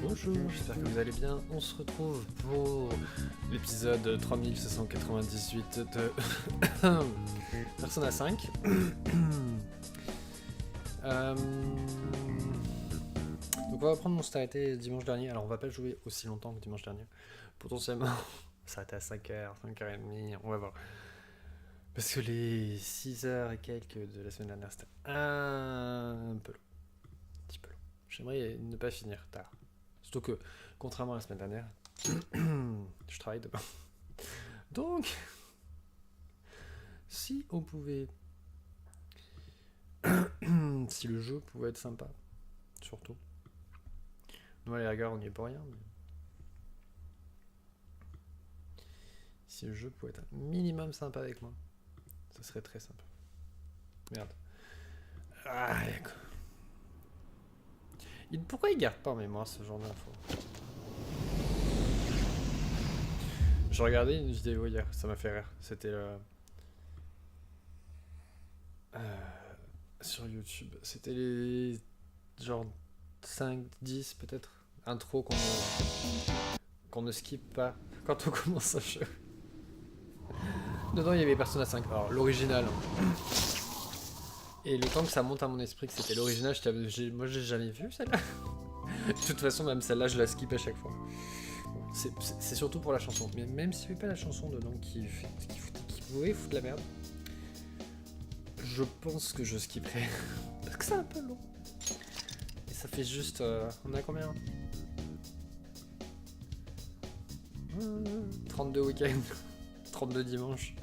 Bonjour, j'espère que vous allez bien. On se retrouve pour l'épisode 3798 de Persona 5. Donc on va prendre mon arrêté dimanche dernier. Alors on va pas jouer aussi longtemps que dimanche dernier. Potentiellement, ça a été à 5h, 5h30, on va voir. Parce que les 6h et quelques de la semaine dernière, c'était un peu long. Un petit peu long. J'aimerais ne pas finir tard. Surtout que, contrairement à la semaine dernière, je travaille demain. Donc, si on pouvait... si le jeu pouvait être sympa, surtout. Nous, à la rigueur, on n'y est pour rien. Mais... si le jeu pouvait être un minimum sympa avec moi, ça serait très sympa. Merde. Ah, d'accord. Pourquoi il garde pas en mémoire ce genre d'infos? Je regardais une vidéo hier, ça m'a fait rire. C'était sur YouTube. C'était les genre 5, 10 peut-être intro qu'on ne skip pas quand on commence un jeu. Dedans il y avait Persona 5. Alors l'original. Et le temps que ça monte à mon esprit que c'était l'original, moi j'ai jamais vu celle-là. De toute façon, même celle-là, je la skip à chaque fois. Bon, c'est surtout pour la chanson. Mais même s'il n'y avait pas la chanson dedans qui pouvait foutre la merde, je pense que je skipperais. Parce que c'est un peu long. Et ça fait juste... on a combien 32 week-ends. 32 dimanches.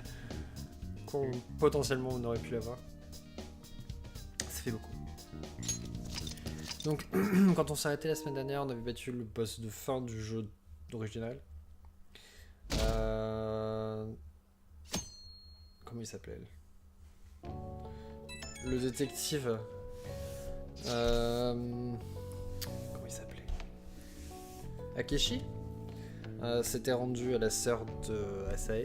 Potentiellement on aurait pu l'avoir. Ça fait beaucoup. Donc, quand on s'est arrêté la semaine dernière, on avait battu le boss de fin du jeu original. Comment il s'appelait? Le détective. Comment il s'appelait? Akeshi s'était rendu à la sœur de Asae.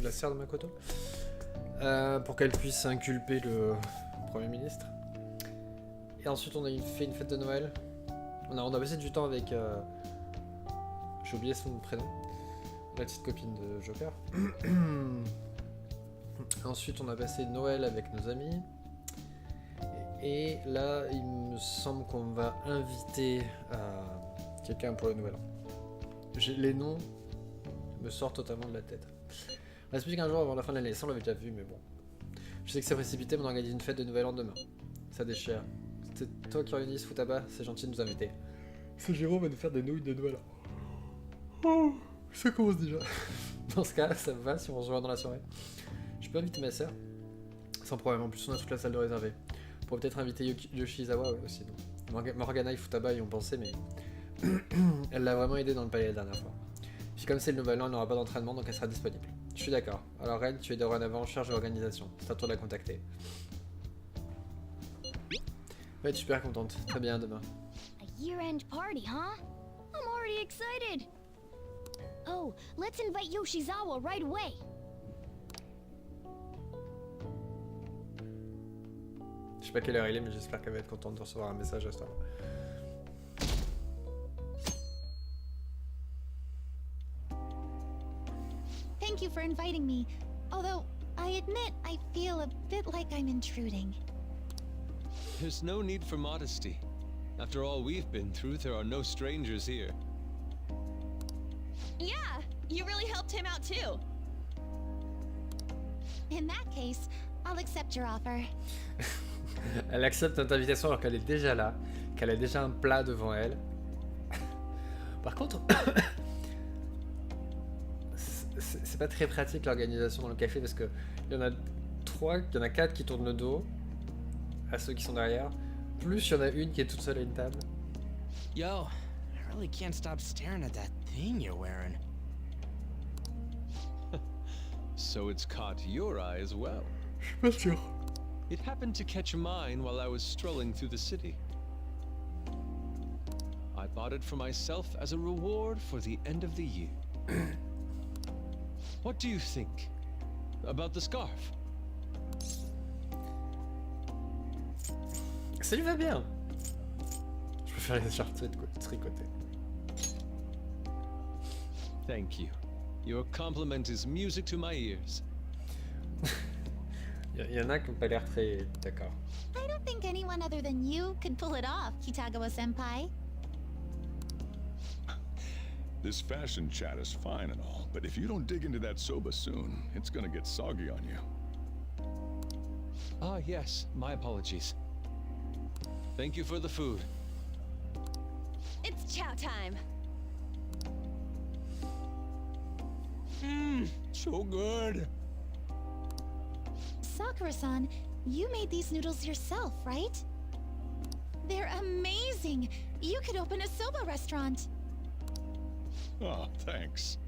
La sœur de Makoto. Pour qu'elle puisse inculper le Premier ministre. Et ensuite on a fait une fête de Noël. On a passé du temps avec... j'ai oublié son prénom. La petite copine de Joker. Ensuite on a passé Noël avec nos amis. Et là il me semble qu'on va inviter quelqu'un pour le Nouvel An. Les noms me sortent totalement de la tête. On va se dire qu'un jour avant la fin de l'année, ça on l'avait déjà vu mais bon. Je sais que c'est précipité mais on organise une fête de Nouvel An demain. Ça déchire. C'est toi qui organise Futaba, c'est gentil de nous inviter. Ce Jérôme va nous faire des nouilles de Noël. Oh, ça commence déjà. Dans ce cas, ça va si on se revoit dans la soirée. Je peux inviter ma soeur sans problème, en plus on a toute la salle de réservée. On pourrait peut-être inviter Yoshizawa aussi. Morgana et Futaba y ont pensé, mais elle l'a vraiment aidé dans le palais la dernière fois. Puis comme c'est le Nouvel An, elle n'aura pas d'entraînement donc elle sera disponible. Je suis d'accord. Alors Ren, tu es dorénavant en charge de l'organisation. C'est à toi de la contacter. Ouais, super contente. Très bien, demain. A year-end party, huh? I'm already excited. Oh, let's invite Yoshizawa right away. Je sais pas quelle heure il est, mais j'espère qu'elle va être contente de recevoir un message à ce temps-là. Thank you for inviting me. Although, I admit I feel a bit like I'm intruding. There's no need for modesty. After all we've been through, there are no strangers here. Yeah, you really helped him out too. In that case, I'll accept your offer. Elle accepte notre invitation alors qu'elle est déjà là, qu'elle a déjà un plat devant elle. Par contre, c'est pas très pratique l'organisation dans le café parce que il y en a 4 qui tournent le dos à ceux qui sont derrière, plus il y en a une qui est toute seule à une table. Yo, I really can't stop staring at that thing you're wearing. So it's caught your eye as well. Je suis pas sûr. It happened to catch mine while I was strolling through the city. I bought it for myself as a reward for the end of the year. What do you think about the scarf? Ça lui va bien. Je préfère les shorts tricotés. Thank you. Your compliment is music to my ears. Il y en a qui n'ont pas l'air très d'accord. I don't think anyone other than you could pull it off, Kitagawa-senpai. This fashion chat is fine and all, but if you don't dig into that soba soon, it's gonna get soggy on you. Ah, yes, my apologies. Thank you for the food. It's chow time. Mmm, so good. Sakura-san, you made these noodles yourself, right? They're amazing! You could open a soba restaurant. Oh, thanks.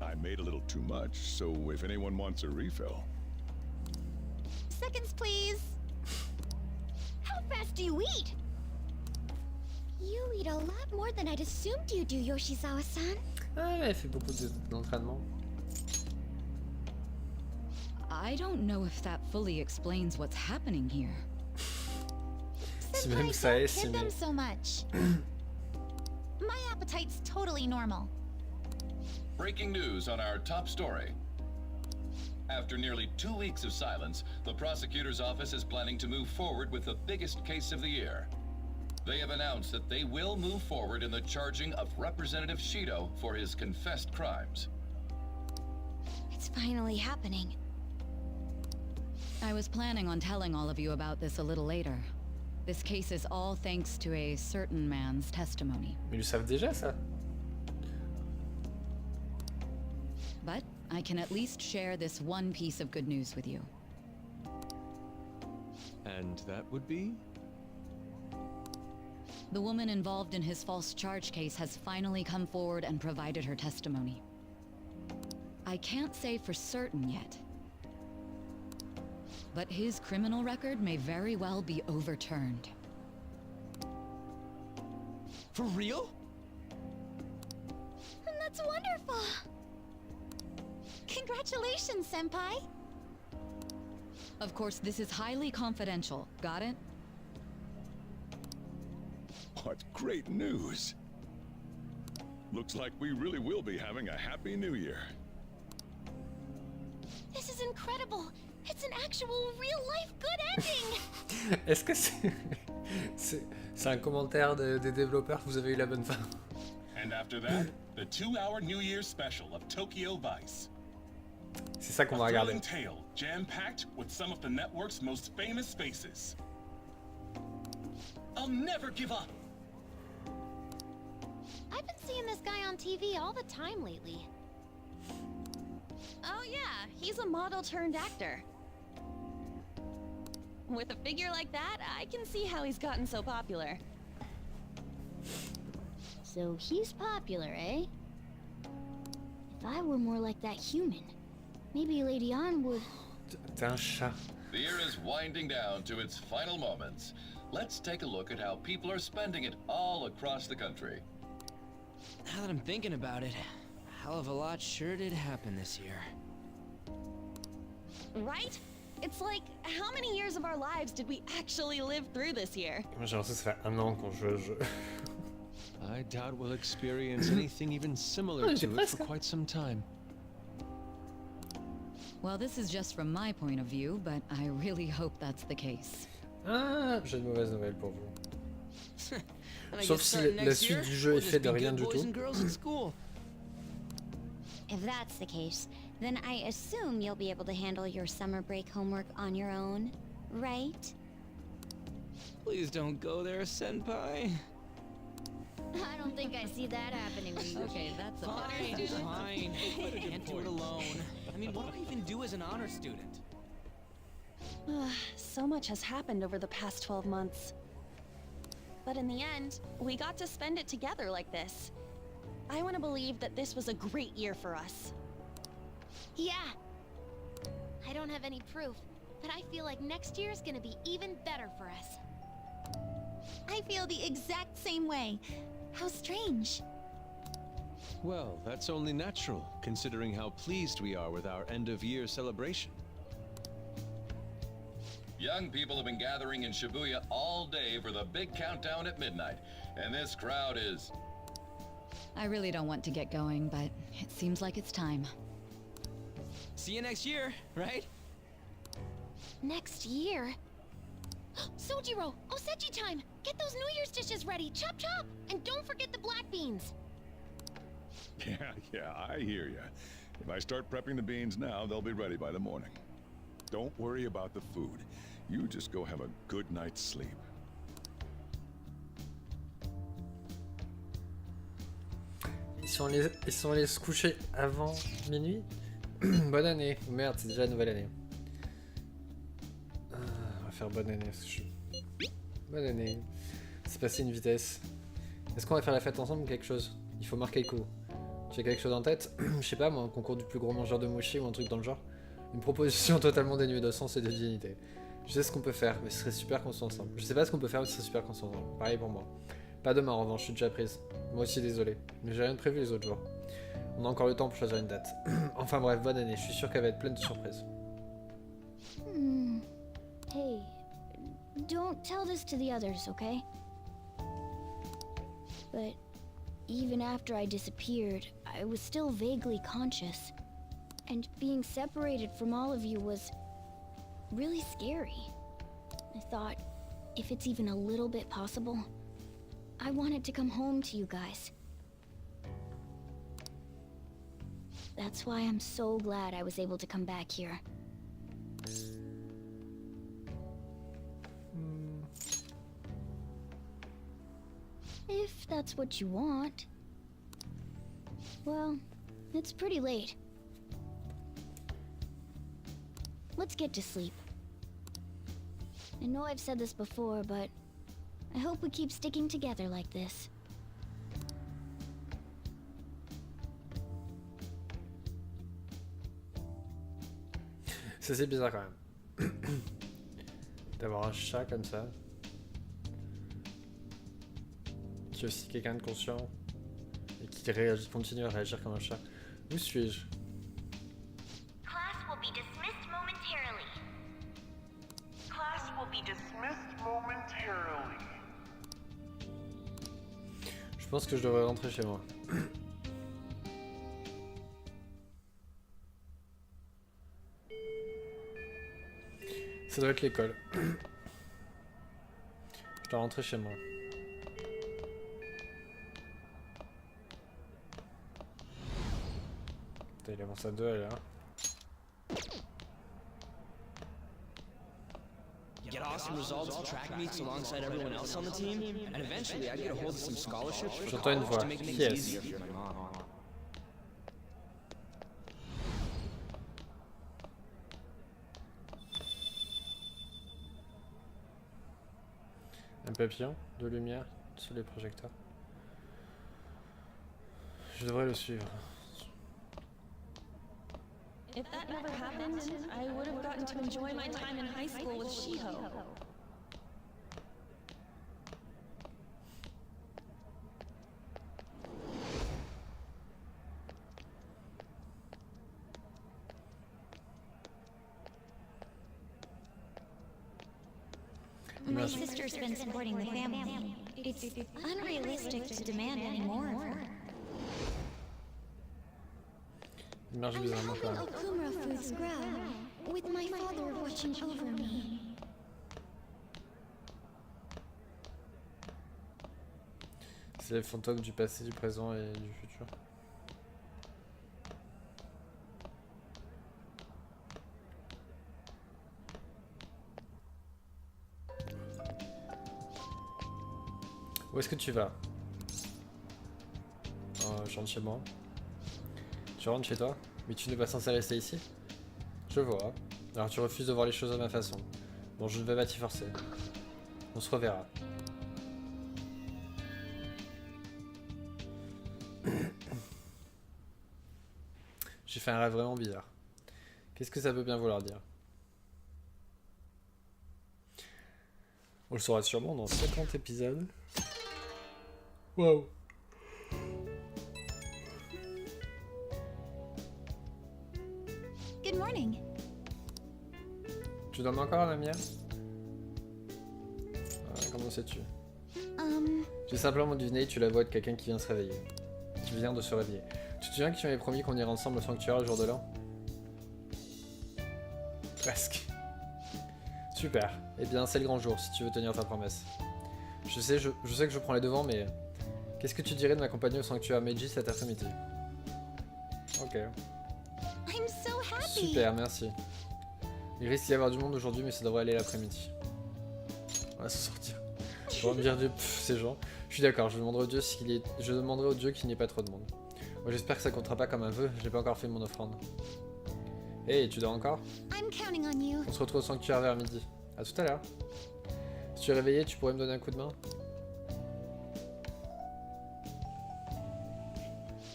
I made a little too much, so if anyone wants a refill. Seconds, please. How fast do you eat? You eat a lot more than I'd assumed you do, Yoshizawa-san. Ah, elle fait beaucoup d'entraînement. I don't know if that fully explains what's happening here. Si même Senpai, ça don't est, kid them so much. My appetite's totally normal. Breaking news on our top story. After nearly 2 weeks of silence, the prosecutor's office is planning to move forward with the biggest case of the year. They have announced that they will move forward in the charging of Representative Shido for his confessed crimes. It's finally happening. I was planning on telling all of you about this a little later. This case is all thanks to a certain man's testimony. Mais ils le savent déjà, ça. But I can at least share this one piece of good news with you. And that would be? The woman involved in his false charge case has finally come forward and provided her testimony. I can't say for certain yet, but his criminal record may very well be overturned. For real? That's wonderful! Congratulations, Senpai! Of course, this is highly confidential. Got it? What great news! Looks like we really will be having a happy new year. This is incredible. It's an actual real-life good ending. Est-ce que c'est un commentaire des développeurs que vous avez eu la bonne fin? And after that, the 2-hour New Year's special of Tokyo Vice. C'est ça qu'on va A regarder. thrilling tale, jam-packed with some of the network's most famous faces. I'll never give up. I've been seeing this guy on TV all the time lately. Oh yeah, he's a model turned actor. With a figure like that, I can see how he's gotten so popular. So he's popular, eh? If I were more like that human, maybe Lady Ann would... T'es un chat. The year is winding down to its final moments. Let's take a look at how people are spending it all across the country. Now that I'm thinking about it, a hell of a lot sure did happen this year. Right? It's like, how many years of our lives did we actually live through this year? Moi j'ai l'impression que ça fait 1 an qu'on joue au jeu. I doubt we'll experience anything even similar Oh, to it presque. for quite some time. Well, this is just from my point of view, but I really hope that's the case. Ah, j'ai de mauvaises nouvelles pour vous. And I Sauf guess si starting la next suite year, du jeu we'll est just faite de be rien good du boys tout. and girls at school. If that's the case, then I assume you'll be able to handle your summer break homework on your own, right? Please don't go there, Senpai. I don't think I see that happening. Okay, that's a Fine, fine. Can't do it alone. I mean, what do I even do as an honor student? So much has happened over the past 12 months. But in the end, we got to spend it together like this. I want to believe that this was a great year for us. Yeah. I don't have any proof, but I feel like next year is gonna be even better for us. I feel the exact same way. How strange. Well, that's only natural, considering how pleased we are with our end-of-year celebration. Young people have been gathering in Shibuya all day for the big countdown at midnight, and this crowd is... I really don't want to get going, but it seems like it's time. See you next year, right? Next year? Sojiro! Osechi time! Get those New Year's dishes ready! Chop chop! And don't forget the black beans! Yeah, I hear ya. If I start prepping the beans now, they'll be ready by the morning. Don't worry about the food. You just go have a good night's sleep. ils sont allés se coucher avant minuit. Bonne année. Oh merde, c'est déjà la nouvelle année. On va faire bonne année. Parce que bonne année. C'est passé une vitesse. Est-ce qu'on va faire la fête ensemble ou quelque chose? Il faut marquer le coup. Tu as quelque chose en tête? Je sais pas moi, un concours du plus gros mangeur de mochi ou un truc dans le genre. Une proposition totalement dénuée de sens et de dignité. Je sais ce qu'on peut faire, mais ce serait super qu'on soit ensemble. Je sais pas ce qu'on peut faire, mais ce serait super qu'on soit ensemble. Pareil pour moi. Pas demain en revanche, je suis déjà prise. Moi aussi désolé. Mais j'ai rien de prévu les autres jours. On a encore le temps pour choisir une date. Enfin bref, bonne année. Je suis sûr qu'elle va être pleine de surprises. Hey, don't tell this to the others, okay? But even after I disappeared, I was still vaguely conscious. And being separated from all of you was really scary. I thought, if it's even a little bit possible, I wanted to come home to you guys. That's why I'm so glad I was able to come back here. If that's what you want. Well, it's pretty late. Let's get to sleep. I know I've said this before, but I hope we keep sticking together like this. Ça c'est bizarre quand même. D'avoir un chat comme ça. Qui est aussi quelqu'un de conscient. Et qui réagit, continue à réagir comme un chat. Où suis-je? Class will be dismissed momentarily. Class will be dismissed momentarily. Je pense que je devrais rentrer chez moi. Ça doit être l'école. Je dois rentrer chez moi. Putain, il avance à 2 à l'heure. Get awesome results at track meets alongside everyone else on the team, and eventually I'd get a hold of some scholarships for J'entends une college voix. to make things Qui est-ce? easier for my mom. Un papillon de lumière sur les projecteurs. Je devrais le suivre. If that never happened, I would have gotten to enjoy my time in high school with Shiho. My sister's been supporting the family. It's unrealistic to demand any more of her. Il marche I'm bizarrement quand having même. Okumura Fruits grow, with my father watching over me. C'est les fantômes du passé, du présent et du futur. Où est-ce que tu vas? Je rentre chez moi. Tu rentres chez toi? Mais tu n'es pas censé rester ici? Je vois. Alors tu refuses de voir les choses à ma façon. Bon, je ne vais pas t'y forcer. On se reverra. J'ai fait un rêve vraiment bizarre. Qu'est-ce que ça peut bien vouloir dire? On le saura sûrement dans 50 épisodes. Waouh! Good morning. Tu dormes encore, la mienne? Comment sais-tu? J'ai simplement deviné, tu la voix de quelqu'un qui vient se réveiller. Qui vient de se réveiller. Tu te souviens que tu m'avais promis qu'on irait ensemble au sanctuaire le jour de l'an? Presque. Super. Eh bien, c'est le grand jour si tu veux tenir ta promesse. Je sais que je prends les devants, mais qu'est-ce que tu dirais de m'accompagner au sanctuaire Meiji cet après-midi? Ok. I'm so happy. Super, merci. Il risque d'y avoir du monde aujourd'hui, mais ça devrait aller l'après-midi. On va s'en sortir. On va me dire, ces gens. Je suis d'accord, je demanderai au Dieu qu'il n'y ait pas trop de monde. Bon, j'espère que ça comptera pas comme un vœu, j'ai pas encore fait mon offrande. Hey, tu dors encore? I'm counting on you. On se retrouve au sanctuaire vers midi. À tout à l'heure. Si tu es réveillé, tu pourrais me donner un coup de main?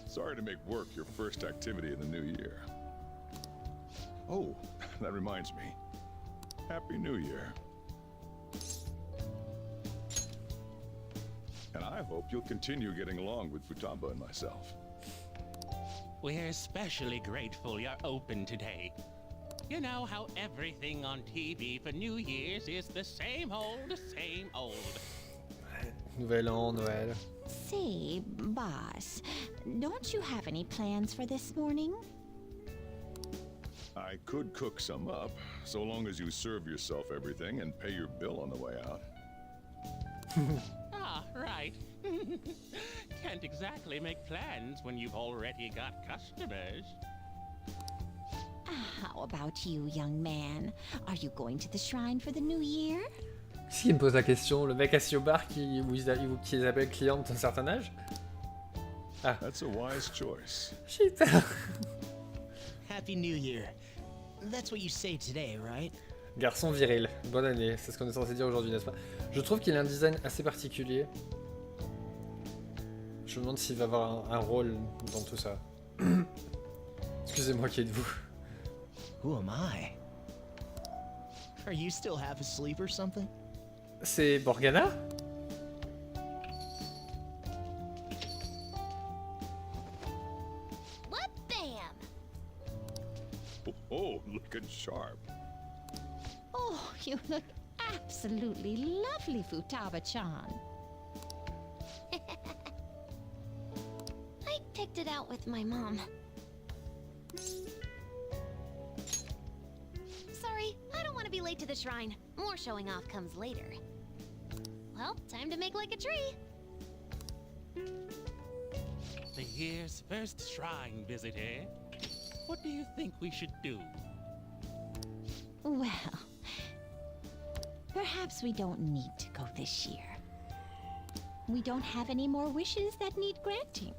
Sorry to make work your first activity in the new year. Oh, that reminds me. Happy New Year. And I hope you'll continue getting along with Futaba and myself. We're especially grateful you're open today. You know how everything on TV for New Year's is the same old, same old. Nouvel an, Noël. Say, boss, don't you have any plans for this morning? I could cook some up, so long as you serve yourself everything and pay your bill on the way out. Ah, right. Can't exactly make plans when you've already got customers. How about you, young man? Are you going to the shrine for the new year? S'il me pose la question, le mec assis au bar qui les appelle clients d'un certain âge? Ah. That's a wise choice. Shit. Happy New Year. That's what you say today, right? Garçon viril, bonne année, c'est ce qu'on est censé dire aujourd'hui, n'est-ce pas? Je trouve qu'il a un design assez particulier. Je me demande s'il va avoir un rôle dans tout ça. Excusez-moi, qui êtes-vous? Who am I? Are you still half asleep or something? C'est Morgana? What bam! Oh, looking sharp. Oh, you look absolutely lovely, Futaba-chan. I picked it out with my mom. Sorry, I don't want to be late to the shrine. More showing off comes later. Well, time to make like a tree. The year's first shrine visit, eh? What do you think we should do? Well, perhaps we don't need to go this year. We don't have any more wishes that need granting.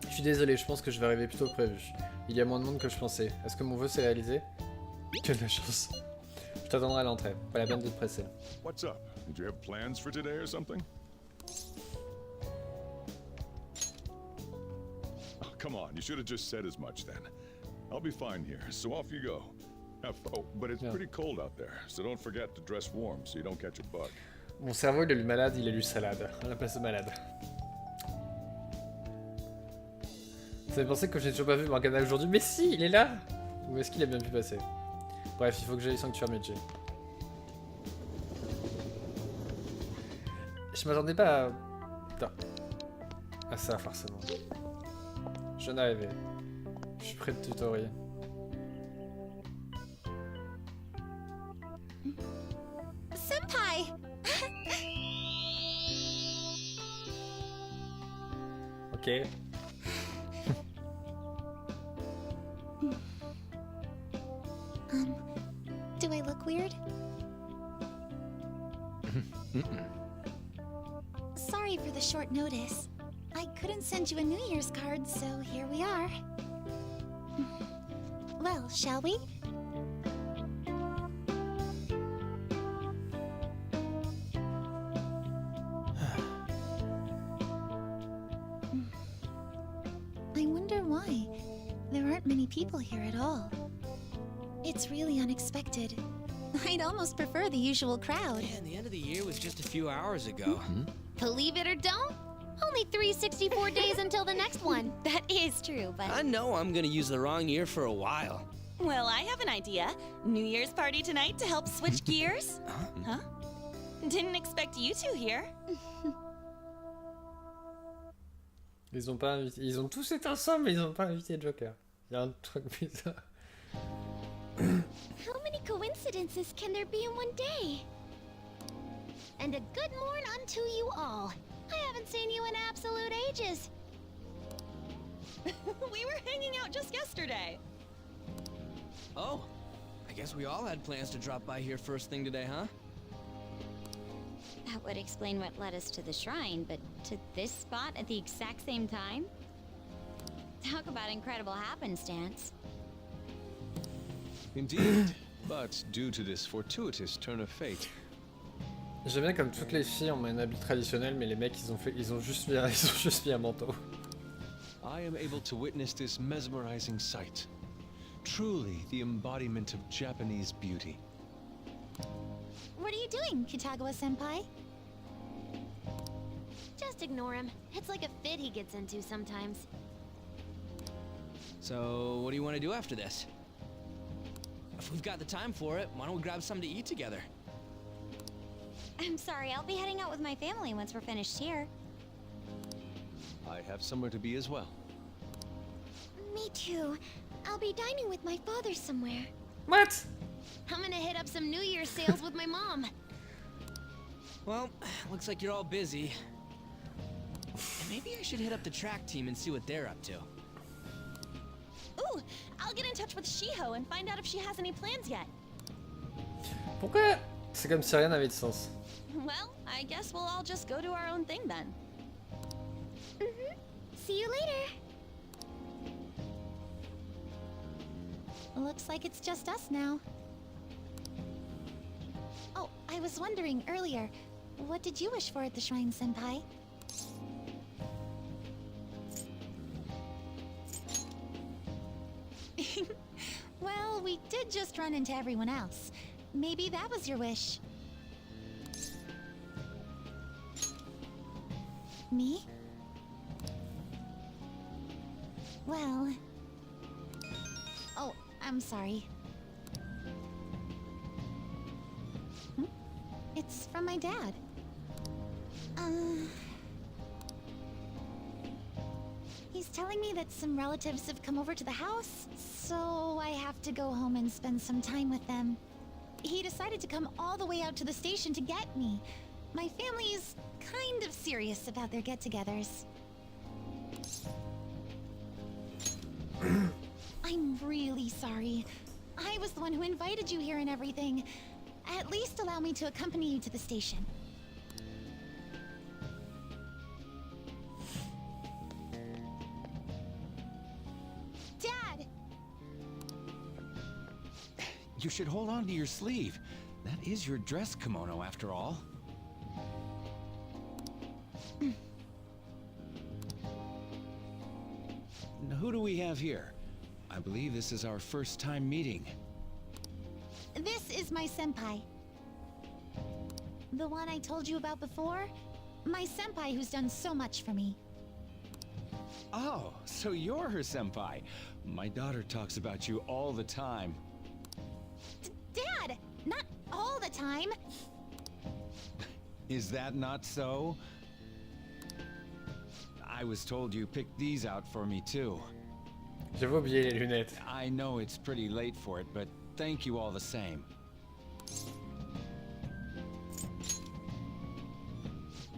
Je suis désolé, je pense que je vais arriver plus tôt que prévu. Il y a moins de monde que je pensais. Est-ce que mon vœu s'est réalisé? Quelle de chance. Je t'attendrai à l'entrée. Pas la peine de te presser. What's up? Did you have plans for today or something? Oh, come on, you should have just said as much then. I'll be fine here, so off you go. Oh, but it's pretty cold out there, so don't forget to dress warm so you don't catch a bug. Mon cerveau, il a lu malade, il a lu salade. À la place de malade. Ça me pensé que j'ai toujours pas vu Morgana aujourd'hui, mais si, il est là! Ou est-ce qu'il a bien pu passer? Bref, il faut que j'aille sanctuaire Meiji. Je m'attendais pas à... Putain. À ça, forcément. Je viens d'arriver. Je suis prêt de tutoriel. Senpai! Ok. Do I look weird? Sorry for the short notice. I couldn't send you a New Year's card, so here we are. Well, shall we? I wonder why. There aren't many people here at all. It's really unexpected. I'd almost prefer the usual crowd. Yeah, and the end of the year was just a few hours ago. Believe it or don't, only 364 days until the next one. That is true, but... I know I'm gonna use the wrong year for a while. Well, I have an idea. New Year's party tonight to help switch gears? Huh? Didn't expect you two here. Ils ont pas invité... Ils ont tous été ensemble, mais ils ont pas invité Joker. Il y a un truc bizarre. How many coincidences can there be in one day? And a good morn unto you all. I haven't seen you in absolute ages. We were hanging out just yesterday. Oh, I guess we all had plans to drop by here first thing today, huh? That would explain what led us to the shrine, but to this spot at the exact same time? Talk about incredible happenstance. Indeed, but due to this fortuitous turn of fate. J'aime bien comme toutes les filles ont un habit traditionnel, mais les mecs ils ont juste mis un manteau. I am able to witness this mesmerizing sight. Truly the embodiment of Japanese beauty. What are you doing, Kitagawa-senpai? Just ignore him. It's like a fit he gets into sometimes. So, what do you want to do after this? If we've got the time for it, why don't we grab something to eat together? I'm sorry, I'll be heading out with my family once we're finished here. I have somewhere to be as well. Me too. I'll be dining with my father somewhere. What? I'm gonna hit up some New Year's sales with my mom. Well, looks like you're all busy. Maybe I should hit up the track team and see what they're up to. Ooh, I'll get in touch with Shiho and find out if she has any plans yet. Pourquoi? C'est comme si rien n'avait de sens. Well, I guess we'll all just go do our own thing then. See you later. Looks like it's just us now. Oh, I was wondering earlier, what did you wish for at the shrine, Senpai? Well, we did just run into everyone else. Maybe that was your wish. Me? Well... Oh, I'm sorry. It's from my dad. He's telling me that some relatives have come over to the house, so I have to go home and spend some time with them. He decided to come all the way out to the station to get me. My family's kind of serious about their get-togethers. I'm really sorry. I was the one who invited you here and everything. At least allow me to accompany you to the station. Dad! You should hold on to your sleeve. That is your dress kimono, after all. Now, who do we have here? I believe this is our first time meeting. This is my senpai. The one I told you about before? My senpai who's done so much for me. Oh, so you're her senpai. My daughter talks about you all the time. Dad! Not all the time! Is that not so? I was told you picked these out for me too. J'avais oublié les lunettes. I know it's pretty late for it, but thank you all the same.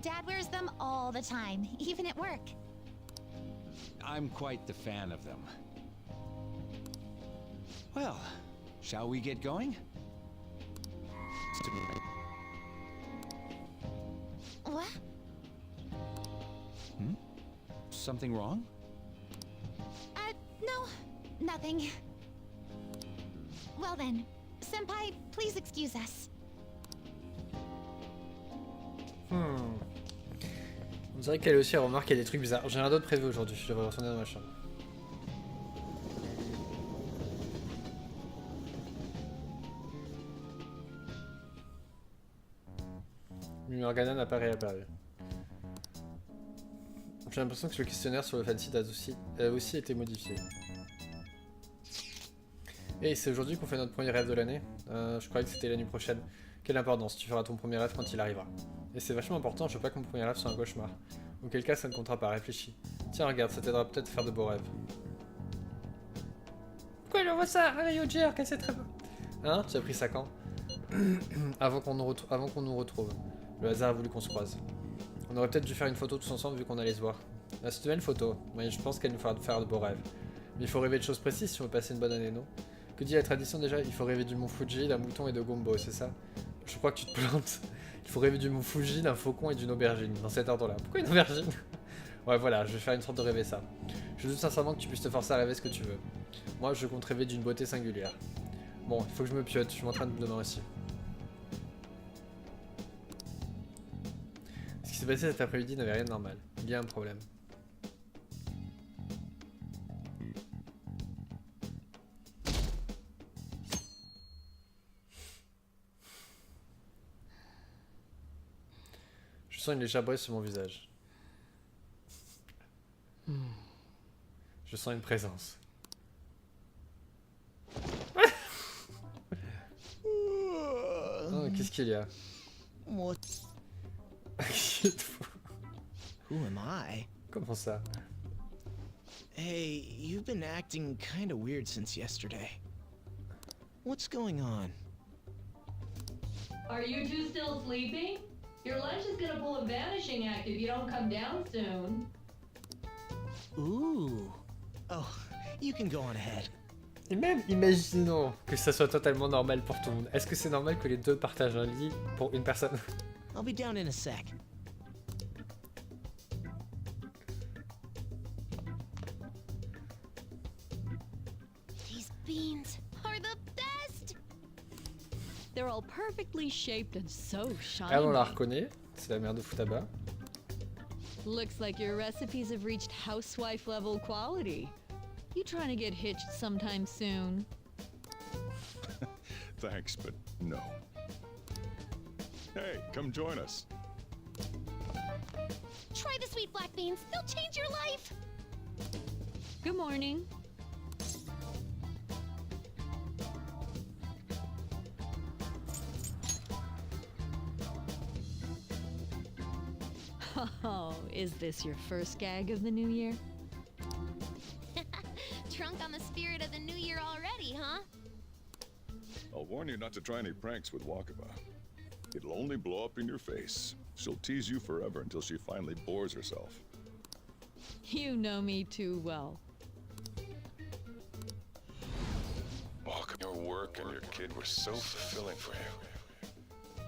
Dad wears them all the time, even at work. I'm quite the fan of them. Well, shall we get going? What? Something wrong? No, nothing. Well then, senpai, please excuse us. On dirait qu'elle aussi a remarqué des trucs bizarres. J'ai rien d'autre prévu aujourd'hui, je devrais retourner dans ma chambre. Morgana n'a pas réapparu. J'ai l'impression que le questionnaire sur le fansite a aussi été modifié. Et c'est aujourd'hui qu'on fait notre premier rêve de l'année. Je croyais que c'était l'année prochaine. Quelle importance, tu feras ton premier rêve quand il arrivera. Et c'est vachement important, je veux pas que mon premier rêve soit un cauchemar. Auquel cas ça ne comptera pas, réfléchis. Tiens regarde, ça t'aidera peut-être à faire de beaux rêves. Pourquoi il envoie ça à Yojer, qu'elle sait très bien. Hein, tu as pris ça quand? Avant qu'on nous retrouve. Le hasard a voulu qu'on se croise. On aurait peut-être dû faire une photo tous ensemble vu qu'on allait se voir. Ah, c'est une belle photo. Oui, je pense qu'elle nous fera faire de beaux rêves. Mais il faut rêver de choses précises si on veut passer une bonne année, non? Que dit la tradition déjà? Il faut rêver du mont Fuji, d'un mouton et de Gombo, c'est ça? Je crois que tu te plantes. Il faut rêver du mont Fuji, d'un faucon et d'une aubergine, dans cet ordre-là. Pourquoi une aubergine? Ouais, voilà, je vais faire une sorte de rêver ça. Je doute sincèrement que tu puisses te forcer à rêver ce que tu veux. Moi, je compte rêver d'une beauté singulière. Bon, il faut que je me piote, je suis en train de me donner aussi. Ce qui s'est passé cet après-midi n'avait rien de normal. Il y a un problème. Je sens une légère brise sur mon visage. Je sens une présence. Oh, qu'est-ce qu'il y a? What? Who am I? Comment ça? Hey, you've been acting kind of weird since yesterday. What's going on? Are you two still sleeping? Your lunch is gonna pull a vanishing act if you don't come down soon. Ooh. Oh, you can go on ahead. Et même, imaginons que ça soit totalement normal pour tout le monde. Est-ce que c'est normal que les deux partagent un lit pour une personne? I'll be down in a sec. These beans are the best! They're all perfectly shaped and so shiny. Ah, on la reconnaît. C'est la mère de Futaba. Looks like your recipes have reached housewife level quality. You trying to get hitched sometime soon? Thanks, but no. Hey, come join us. Try the sweet black beans. They'll change your life. Good morning. Oh, is this your first gag of the new year? Drunk on the spirit of the new year already, huh? I'll warn you not to try any pranks with Wakaba. It'll only blow up in your face. She'll tease you forever until she finally bores herself. You know me too well. Wakaba, your work and your kid were so fulfilling for you.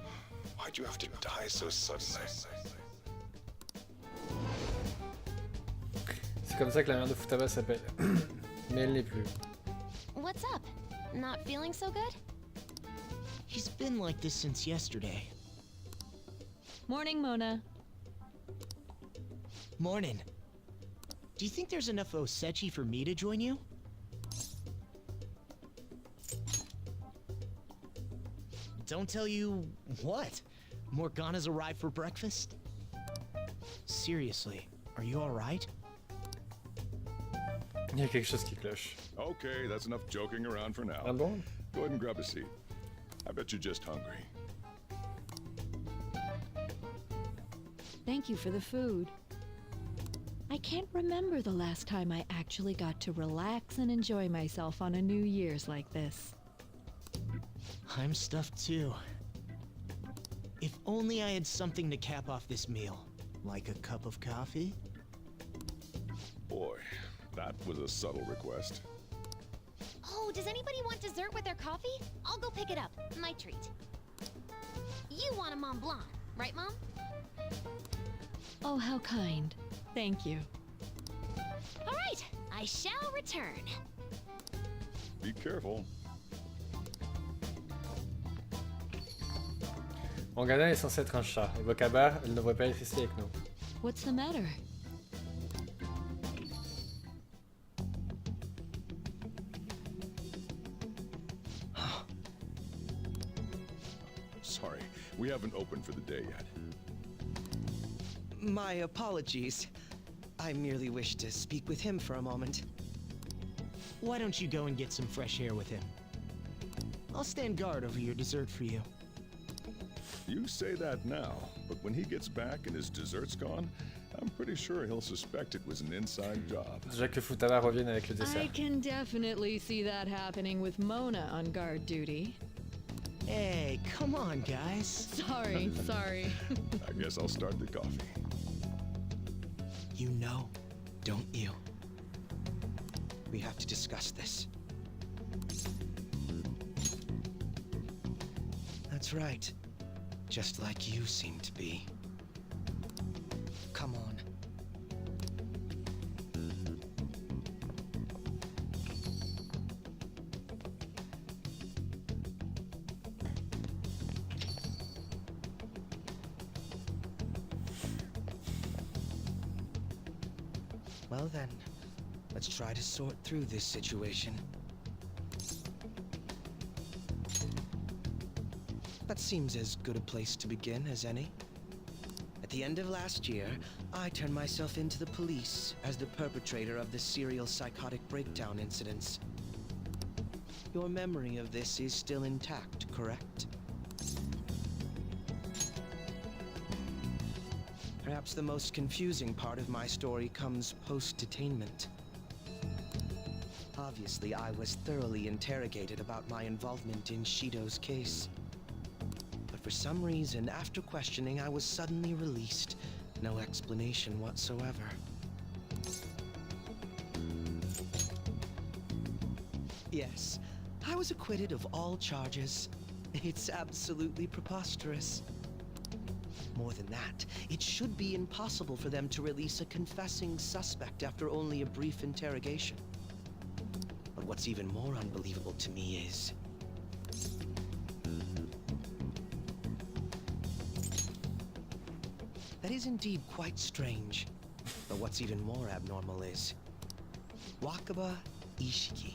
Why'd you have to die so suddenly? C'est comme ça que la mère de Futaba s'appelle. Mais elle n'est plus. What's up? Not feeling so good? He's been like this since yesterday. Morning, Mona. Morning. Do you think there's enough osechi for me to join you? Don't tell you what? Morgana's arrived for breakfast? Seriously, are you alright? Il y a quelque chose qui cloche. Okay, that's enough joking around for now. Ah bon? Go ahead and grab a seat. I bet you're just hungry. Thank you for the food. I can't remember the last time I actually got to relax and enjoy myself on a New Year's like this. I'm stuffed too. If only I had something to cap off this meal. Like a cup of coffee? Boy, that was a subtle request. Oh, does anybody want dessert with their coffee? I'll go pick it up. My treat. You want a Mont Blanc, right, Mom? Oh, how kind. Thank you. All right, I shall return. Be careful. Morgana est censée être un chat. Et Wakaba, elle ne devrait pas être ici avec nous. What's the matter? Sorry, we haven't opened for the day yet. My apologies. I merely wish to speak with him for a moment. Why don't you go and get some fresh air with him? I'll stand guard over your dessert for you. You say that now, but when he gets back and his dessert's gone, I'm pretty sure he'll suspect it was an inside job. Déjà que Futaba revienne avec le dessert. I can definitely see that happening with Mona on guard duty. Hey, come on, guys. Sorry, sorry. I guess I'll start the coffee. You know, don't you? We have to discuss this. That's right. Just like you seem to be. Come on. Well then, let's try to sort through this situation. That seems as good a place to begin as any. At the end of last year, I turned myself into the police as the perpetrator of the serial psychotic breakdown incidents. Your memory of this is still intact, correct? Perhaps the most confusing part of my story comes post-detainment. Obviously, I was thoroughly interrogated about my involvement in Shido's case. But for some reason, after questioning, I was suddenly released. No explanation whatsoever. Yes, I was acquitted of all charges. It's absolutely preposterous. More than that, it should be impossible for them to release a confessing suspect after only a brief interrogation. But what's even more unbelievable to me is... that is indeed quite strange. But what's even more abnormal is... Wakaba Ishiki.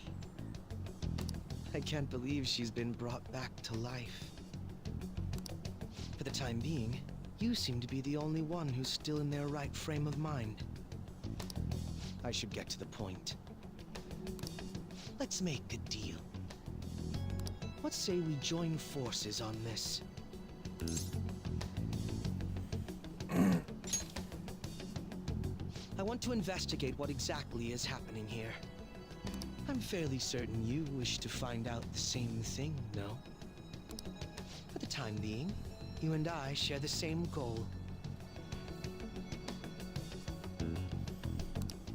I can't believe she's been brought back to life. For the time being, you seem to be the only one who's still in their right frame of mind. I should get to the point. Let's make a deal. What say we join forces on this? I want to investigate what exactly is happening here. I'm fairly certain you wish to find out the same thing, no? For the time being, you and I share the same goal.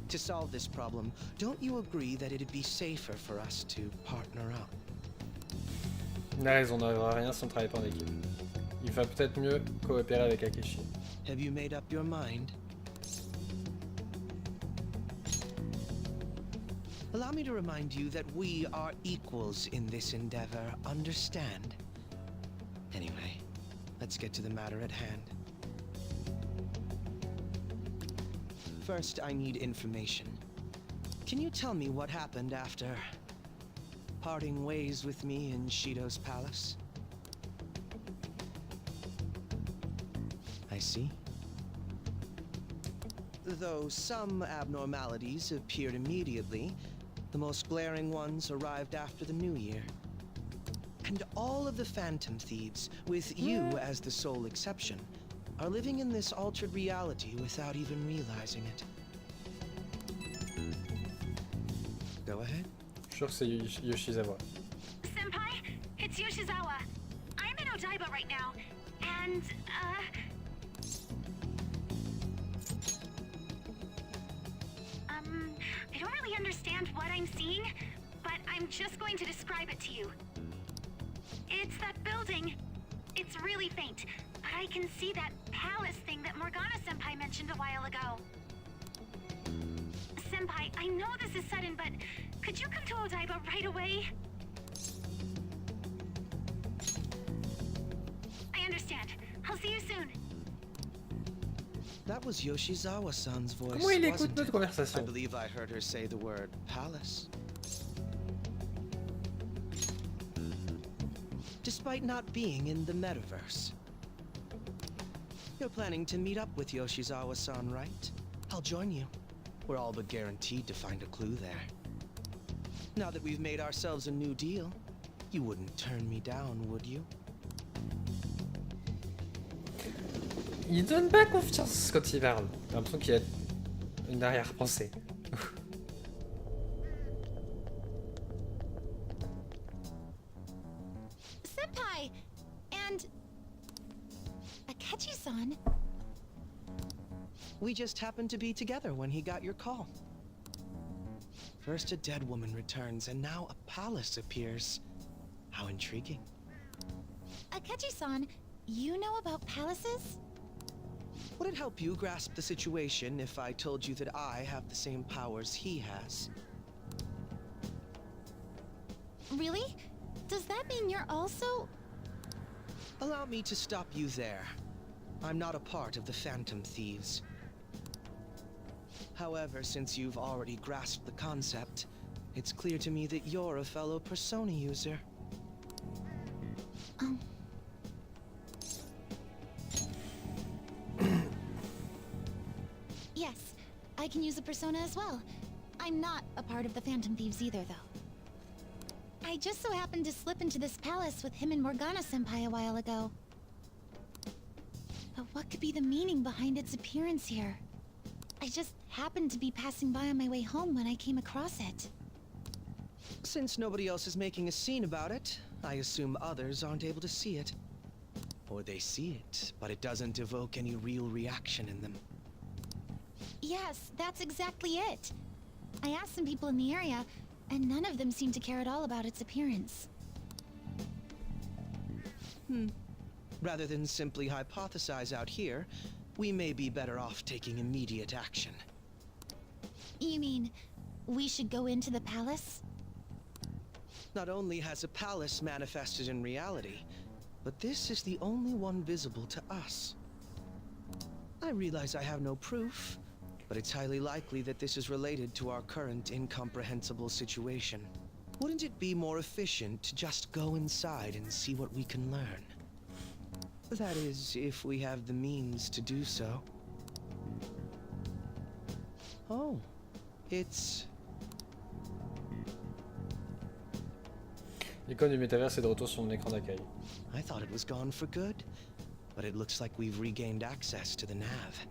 To solve this problem, don't you agree that it'd be safer for us to partner up? Il a raison, on n'arrivera à rien si on travaille pas en équipe. Il va peut-être mieux coopérer avec Akechi. Have you made up your mind? Allow me to remind you that we are equals in this endeavor, understand? Anyway, let's get to the matter at hand. First, I need information. Can you tell me what happened after parting ways with me in Shido's palace? I see. Though some abnormalities appeared immediately, the most glaring ones arrived after the new year. And all of the Phantom Thieves, with you as the sole exception, are living in this altered reality without even realizing it. Go ahead. Je suis sûr que c'est Yoshizawa. Senpai, it's Yoshizawa. I'm in Odaiba right now, and, I don't really understand what I'm seeing, but I'm just going to describe it to you. It's that building. It's really faint, but I can see that palace thing that Morgana-senpai mentioned a while ago. Senpai, I know this is sudden, but could you come to Odaiba right away? I understand. I'll see you soon. That was Yoshizawa-san's voice, Comment il écoute wasn't notre it? conversation? I believe I heard her say the word palace. Despite not being in the metaverse. You're planning to meet up with Yoshizawa-san, right? I'll join you. We're all but guaranteed to find a clue there. Now that we've made ourselves a new deal, you wouldn't turn me down, would you? Il donne pas confiance quand il parle. J'ai l'impression qu'il y a une arrière-pensée. Senpai! And... Akechi-san? We just happened to be together when he got your call. First a dead woman returns, and now a palace appears. How intriguing. Akechi-san, you know about palaces? Would it help you grasp the situation if I told you that I have the same powers he has? Really? Does that mean you're also... Allow me to stop you there. I'm not a part of the Phantom Thieves. However, since you've already grasped the concept, it's clear to me that you're a fellow Persona user. Yes, I can use a persona as well. I'm not a part of the Phantom Thieves either, though. I just so happened to slip into this palace with him and Morgana-senpai a while ago. But what could be the meaning behind its appearance here? I just happened to be passing by on my way home when I came across it. Since nobody else is making a scene about it, I assume others aren't able to see it. Or they see it, but it doesn't evoke any real reaction in them. Yes, that's exactly it. I asked some people in the area, and none of them seemed to care at all about its appearance. Rather than simply hypothesize out here, we may be better off taking immediate action. You mean, we should go into the palace? Not only has a palace manifested in reality, but this is the only one visible to us. I realize I have no proof, but it's highly likely that this is related to our current incomprehensible situation. Wouldn't it be more efficient to just go inside and see what we can learn? That is, if we have the means to do so. Oh, it's... L'icône du métavers est de retour sur mon écran d'accueil. I thought it was gone for good, but it looks like we've regained access to the nav.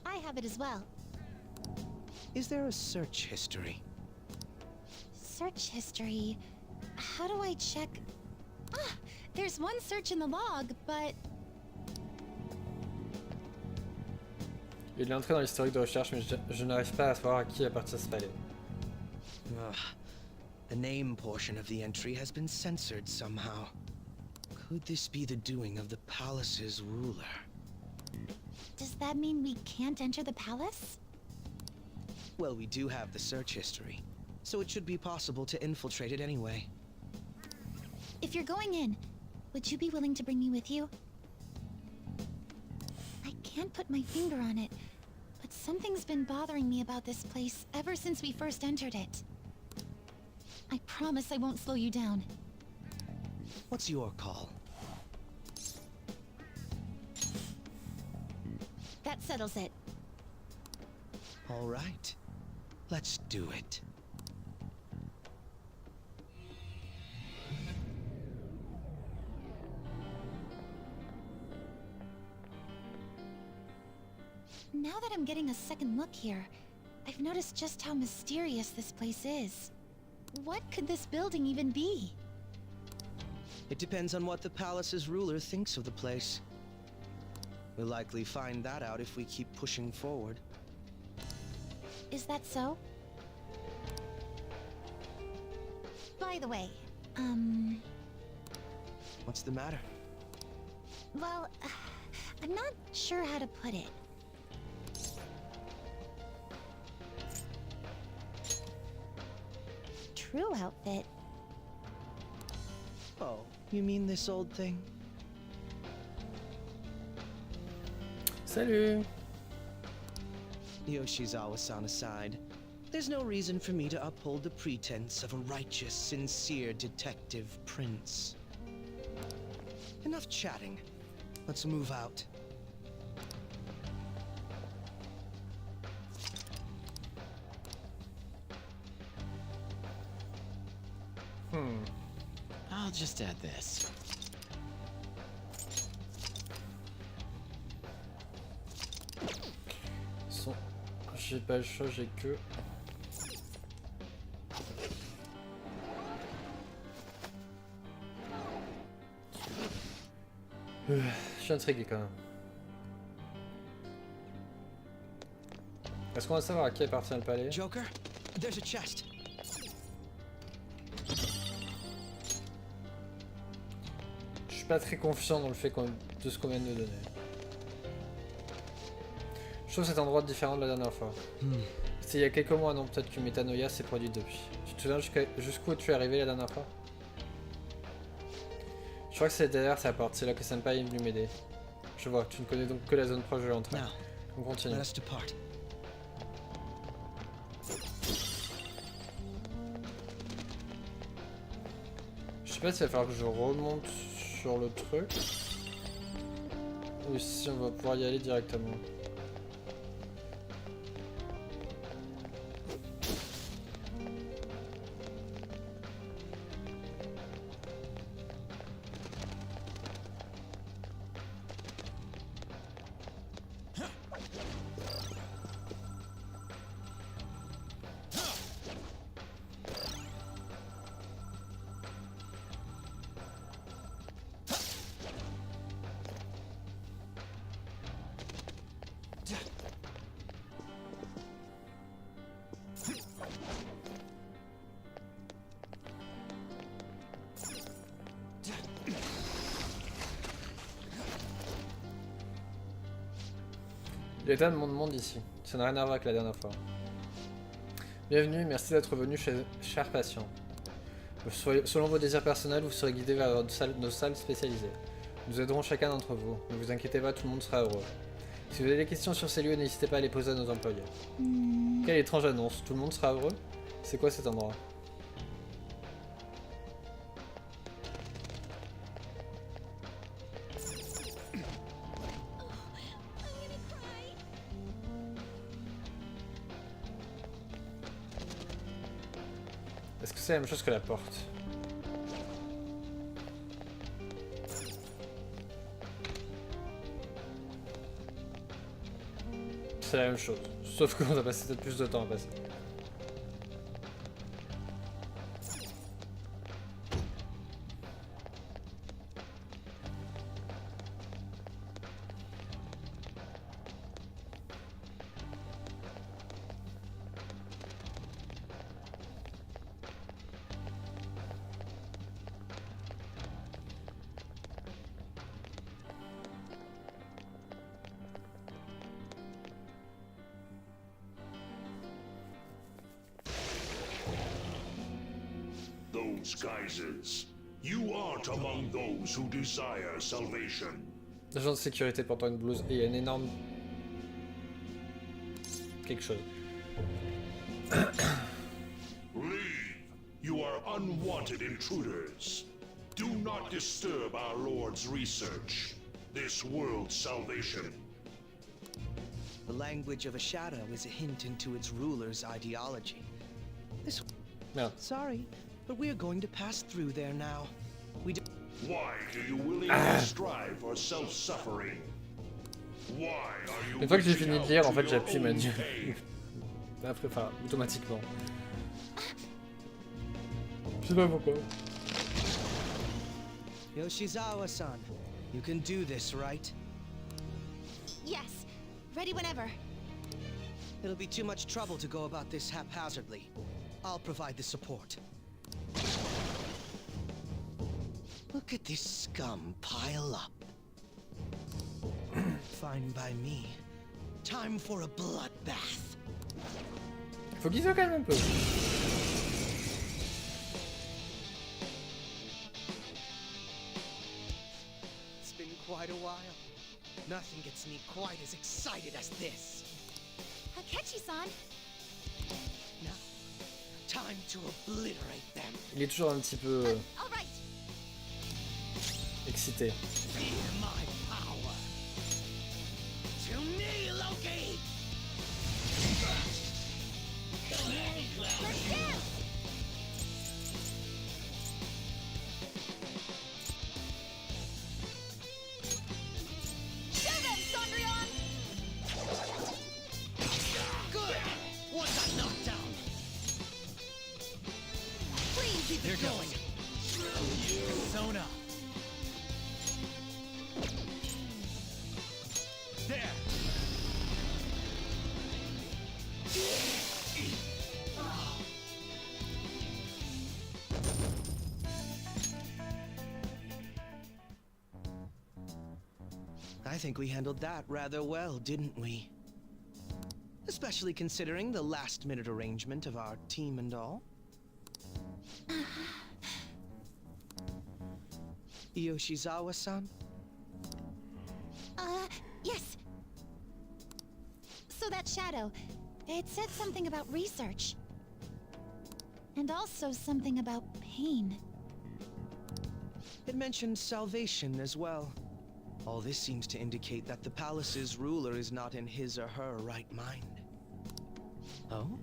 I have it as well. Is there a search history? Search history? How do I check? Ah, there's one search in the log, but... Il est entré dans l'historique de recherche, mais je n'arrive pas à savoir à qui appartient ce palais. Ugh. The name portion of the entry has been censored somehow. Could this be the doing of the palace's ruler? Does that mean we can't enter the palace? Well, we do have the search history, so it should be possible to infiltrate it anyway. If you're going in, would you be willing to bring me with you? I can't put my finger on it, but something's been bothering me about this place ever since we first entered it. I promise I won't slow you down. What's your call? That settles it. All right. Let's do it. Now that I'm getting a second look here, I've noticed just how mysterious this place is. What could this building even be? It depends on what the palace's ruler thinks of the place. We'll likely find that out if we keep pushing forward. Is that so? By the way, What's the matter? well, I'm not sure how to put it. True outfit. Oh, you mean this old thing? Salut! Yoshizawa-san aside, there's no reason for me to uphold the pretense of a righteous, sincere detective prince. Enough chatting. Let's move out. I'll just add this. J'ai pas le choix, j'ai que... Je suis intrigué quand même. Est-ce qu'on va savoir à qui appartient le palais? Joker, there's a chest. pas très confiant dans le fait de ce qu'on vient de nous donner. Je trouve cet endroit différent de la dernière fois. C'était il y a quelques mois, non? Peut-être que Metanoia s'est produite depuis. Tu te souviens jusqu'où tu es arrivé la dernière fois? Je crois que c'est derrière sa porte, c'est là que Senpai est venu m'aider. Je vois, tu ne connais donc que la zone proche de l'entrée. On continue. Je sais pas s'il va falloir que je remonte sur le truc. Ou si on va pouvoir y aller directement. L'état de mon monde ici, ça n'a rien à voir avec la dernière fois. Bienvenue, merci d'être venu chez chers patients. Selon vos désirs personnels, vous serez guidés vers nos salles spécialisées. Nous aiderons chacun d'entre vous. Ne vous inquiétez pas, tout le monde sera heureux. Si vous avez des questions sur ces lieux, n'hésitez pas à les poser à nos employés. Quelle étrange annonce, tout le monde sera heureux? C'est quoi cet endroit? Est-ce que c'est la même chose que la porte? C'est la même chose, sauf qu'on va passer peut-être plus de temps à passer. Those geysers. You aren't among those who desire salvation. Agent de sécurité portant une blouse et un énorme... quelque chose. Leave. You are unwanted intruders. Do not disturb our Lord's research. This world's salvation. The language of a shadow is a hint into its ruler's ideology. This... No. Sorry, but we are going to pass through there now. We do... Why do you willingly strive for self-suffering? Why are you... Une fois que j'ai fini de lire, en fait, j'appuie menu. Après, enfin, automatiquement. Je sais pas pourquoi. Yoshizawa-san, you can do this, right? Yes, ready whenever. It'll be too much trouble to go about this haphazardly. I'll provide the support. Look at this scum pile up. Fine by me. Time for a bloodbath. Faut qu'il soit quand même un peu. It's been quite a while. Nothing gets me quite as excited as this. Akechi-san. Now, time to obliterate them. Il est toujours un petit peu excité. Feel my power. To me, Loki. Let's dance! Show them, Sondrion! Good! What's a knockdown? Please keep it going. Persona. I think we handled that rather well, didn't we? Especially considering the last-minute arrangement of our team and all. Yoshizawa-san? Yes. So that shadow, it said something about research. And also something about pain. It mentioned salvation as well. All this seems to indicate that the palace's ruler is not in his or her right mind. Oh?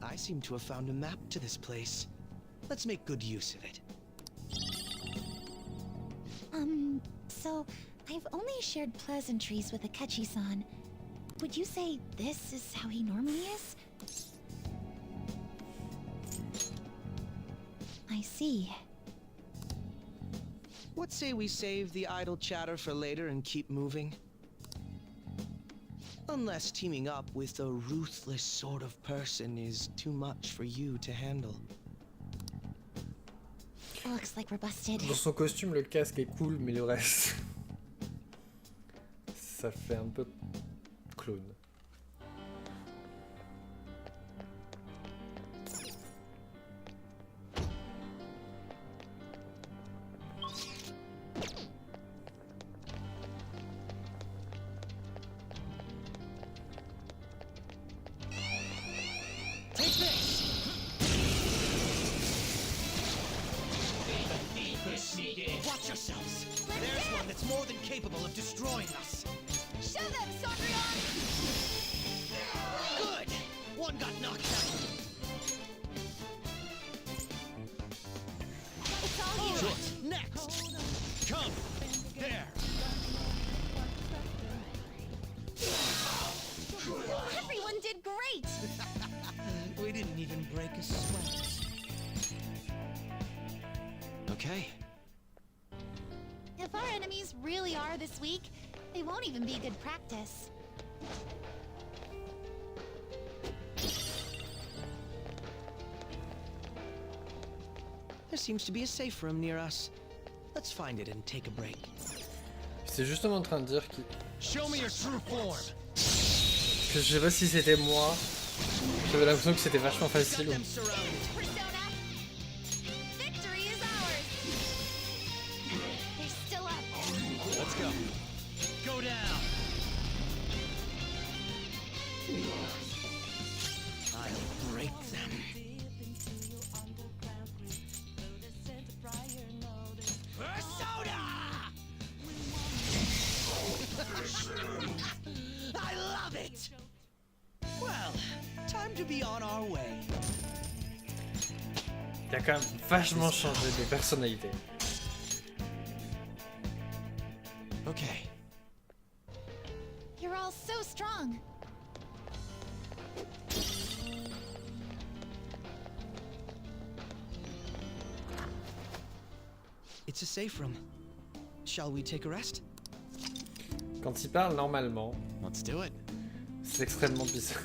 I seem to have found a map to this place. Let's make good use of it. So I've only shared pleasantries with Akechi-san. Would you say this is how he normally is? I see. What say we save the idle chatter for later and keep moving? Unless teaming up with a ruthless sort of person is too much for you to handle. Looks like we're busted. Dans son costume, le casque est cool, mais le reste... ça fait un peu clown. Watch yourselves! There's one that's more than capable of destroying us! Show them, Sondrian! Good! One got knocked out! It's all you! Sure. Next! Come! There! Everyone did great! We didn't even break a sweat. Okay. If our enemies really are this weak, they won't even be good practice. There seems to be a safe room near us. Let's find it and take a break. C'est justement en train de dire que... Show me your true form. Que je sais pas si c'était moi. J'avais l'impression que c'était vachement facile. Let's go. Go down. I'll break them. Persona! I love it. Well, time to be on our way. Il a quand même vachement changé de personnalité. Okay. You're all so strong. It's a safe room. Shall we take a rest? Quand il parle normalement, Let's do it. c'est extrêmement bizarre.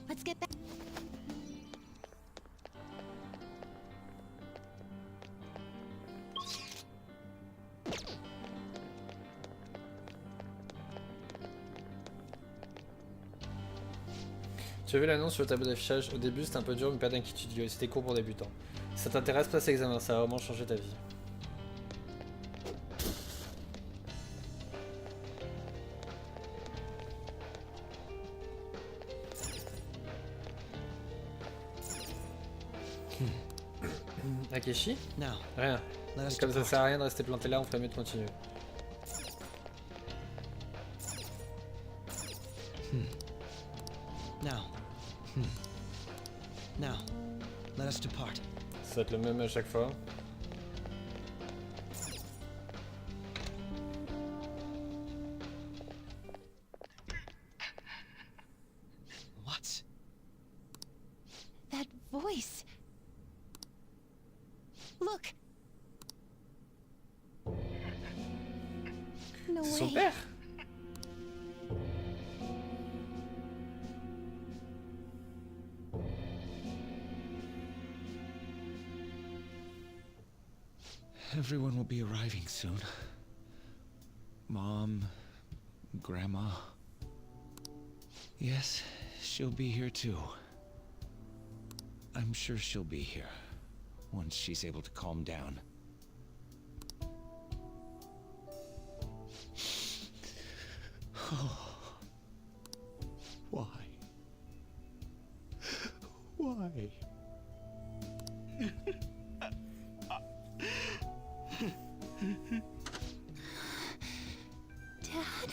Let's get back. Tu as vu l'annonce sur le tableau d'affichage? Au début c'était un peu dur mais pas d'inquiétude, c'était court pour débutants. Si ça t'intéresse, passe l'examen, ça va vraiment changer ta vie. Akechi? Now, Rien. let us Comme ça depart. sert à rien de rester planté là, on ferait mieux de continuer. Now. Now, let us depart. Ça va être le même à chaque fois. What? That voice. Look. No C'est son way. père. Everyone will be arriving soon. Mom, Grandma. Yes, she'll be here too. I'm sure she'll be here once she's able to calm down. Why? Why? Dad?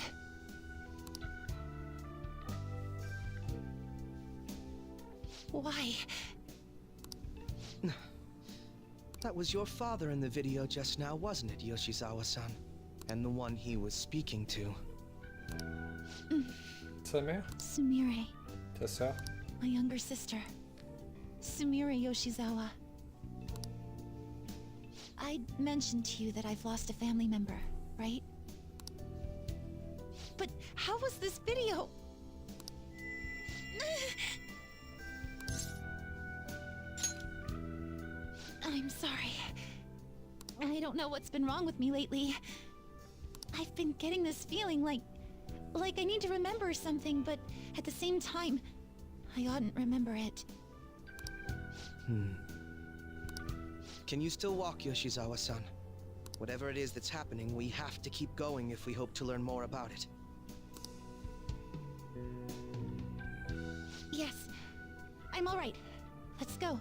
Why? That was your father in the video just now, wasn't it, Yoshizawa-san? And the one he was speaking to. Sa mère? Sumire, Ta sœur? my younger sister. Sumire Yoshizawa. I mentioned to you that I've lost a family member, right? But how was this video? I'm sorry. I don't know what's been wrong with me lately. I've been getting this feeling like I need to remember something, but at the same time, I oughtn't remember it. Can you still walk, Yoshizawa-san? Whatever it is that's happening, we have to keep going if we hope to learn more about it. Yes, I'm all right. Let's go.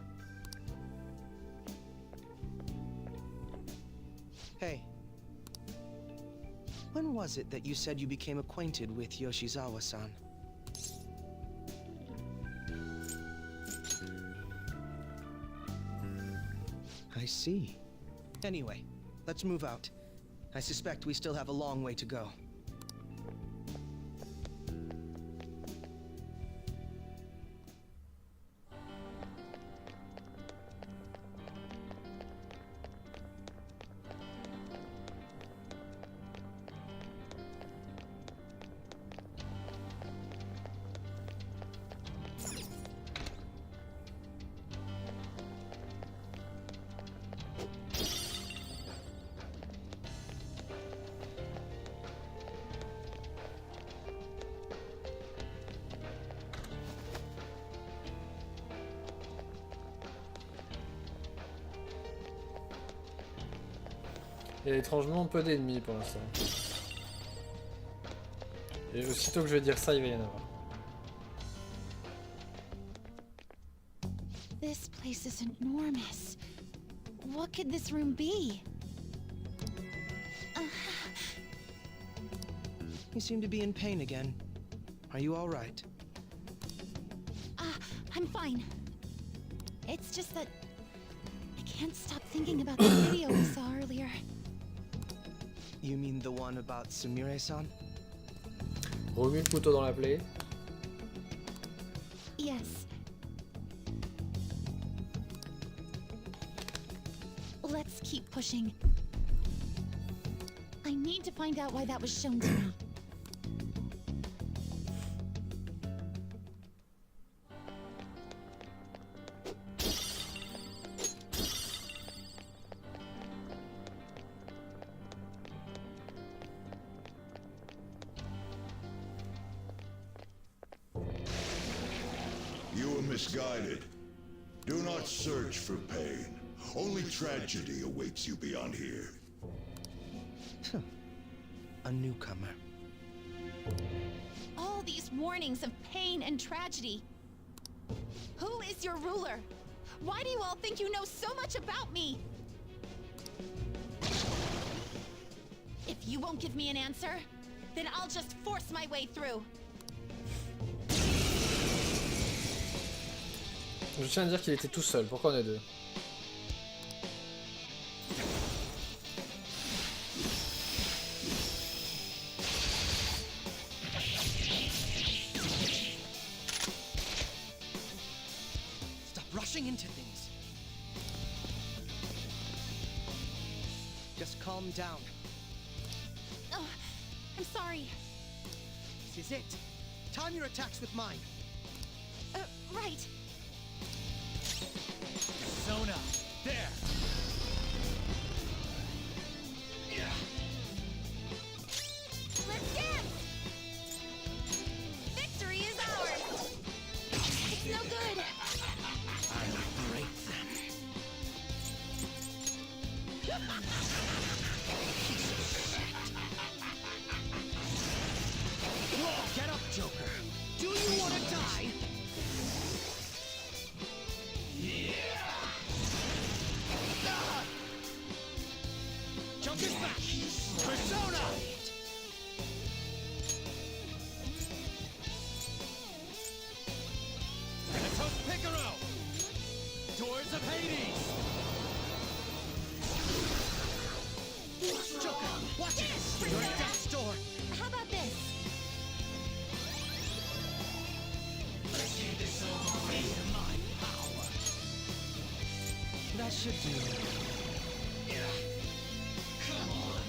Hey. When was it that you said you became acquainted with Yoshizawa-san? I see. Anyway, let's move out. I suspect we still have a long way to go. Il y a étrangement peu d'ennemis pour l'instant. Et aussitôt que je vais dire ça, il va y en avoir. This place is enormous. What could this room be? You seem to be in pain again. Are you all right? I'm fine. It's just that I can't stop thinking about the video we saw earlier. You mean the one about Sumire-san? Remue le couteau dans la plaie. Yes. Let's keep pushing. I need to find out why that was shown to me. You were misguided. Do not search for pain. Only tragedy awaits you beyond here. A newcomer. All these warnings of pain and tragedy. Who is your ruler? Why do you all think you know so much about me? If you won't give me an answer, then I'll just force my way through. Je tiens à dire qu'il était tout seul. Pourquoi on est deux? Stop rushing into things. Just calm down. Oh, I'm sorry. This is it. Time your attacks with mine. Right. Zona, there! good. I'll break them. Get up, Joker. Do you want to die? Joker's back. Persona. Thanatos Picaro. Doors of Hades. Joker, watch it. You're at death's door. How about this? My power. That should do it. Come on.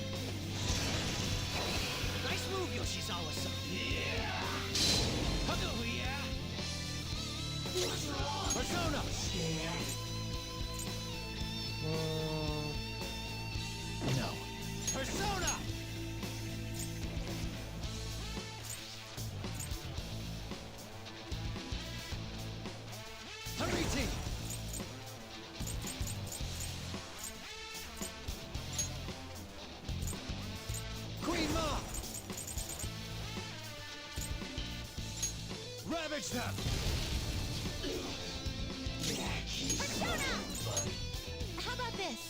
Nice move, Yoshizawa-san. Hello, yeah. Persona. No. Persona. Hariti! Queen Ma! Ravage them! Persona! How about this?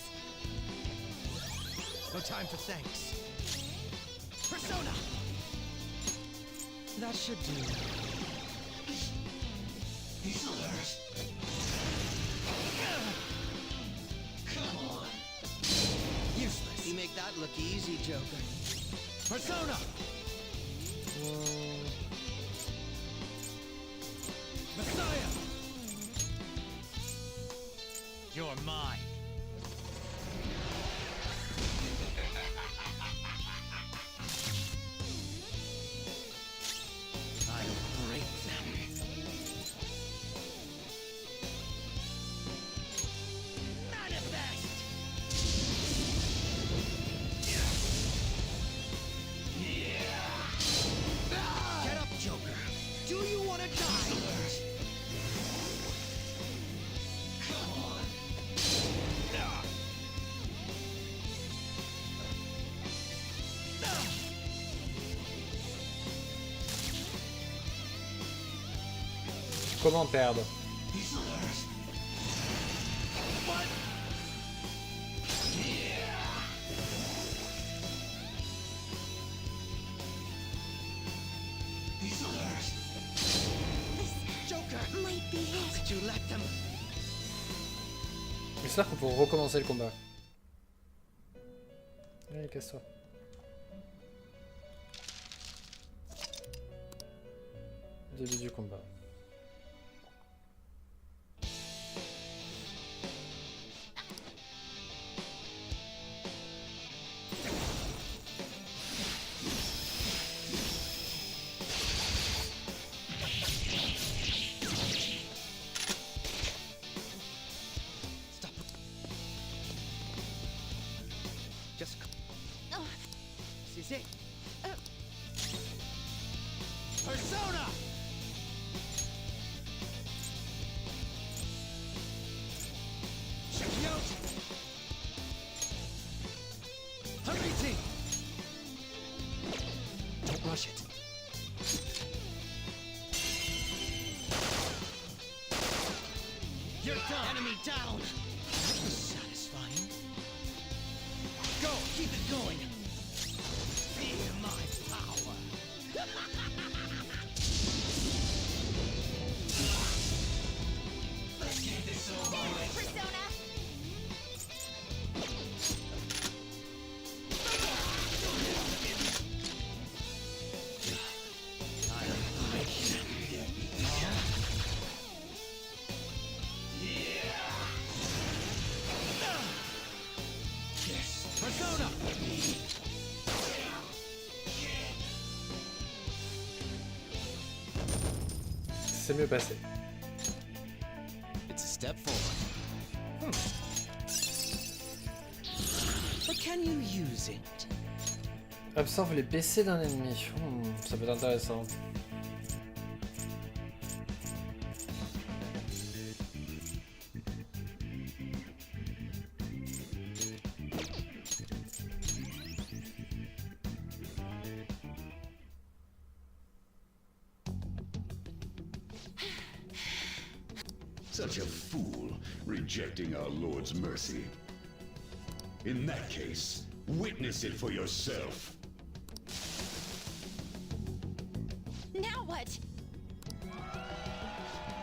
No time for thanks. Persona! That should do. These others. Come on. Useless. You make that look easy, Joker. Persona! Messiah! You're mine. I'll break them. Manifest! Get up, Joker. Do you want to die? Come on. Comment perdre? What? These others. Joker Might be it. Did you let them? J'espère qu'on peut recommencer le combat. Allez, casse-toi. Début du combat. Just. Oh. This is it. Persona! Check you out! Hariti! Don't rush it. You're done! Enemy down! That was satisfying. Go! Keep it going! Feel my power! Let's get this over with! Persona! I'll break them. Yes! Persona! C'est mieux passé. It's a step forward. But can you use it? Absorbe les PC d'un ennemi. Ça peut être intéressant. Such a fool, rejecting our Lord's mercy. In that case, witness it for yourself. Now what?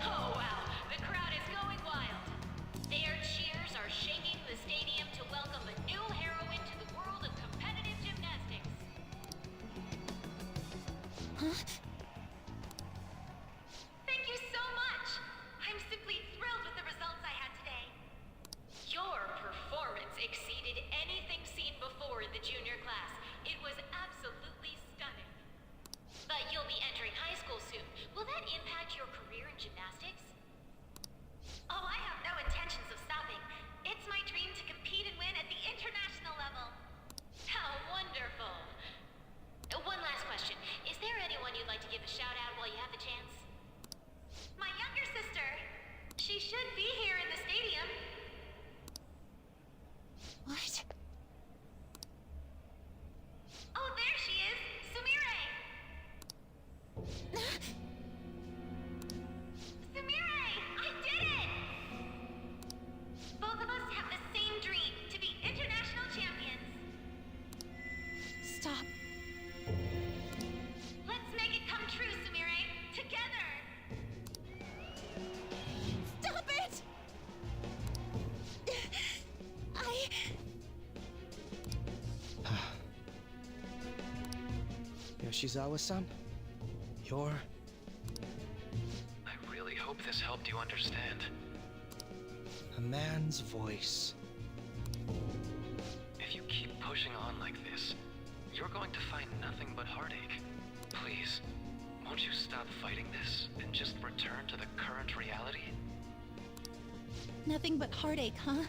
Oh wow, the crowd is going wild. Their cheers are shaking the stadium to welcome a new heroine to the world of competitive gymnastics. Huh? Thank you so much. I'm simply thrilled with the results I had today. Your performance exceeded anything seen before in the junior class. It was absolutely stunning. But you'll be entering high school soon. Will that impact your career in gymnastics? Oh, I have no intentions of stopping. It's my dream to compete and win at the international level. How wonderful. One last question. Is there anyone you'd like to give a shout out while you have the chance? My younger sister. She should be here in the stadium. What? Oh, there she is. Sumire. Sumire! I did it! Both of us have the same dream, to be international champions. Stop. Let's make it come true, Sumire. Together! Stop it! Yoshizawa-san, you're... I really hope this helped you understand. a man's voice. If you keep pushing on like this, you're going to find nothing but heartache. Please, won't you stop fighting this and just return to the current reality? Nothing but heartache, huh?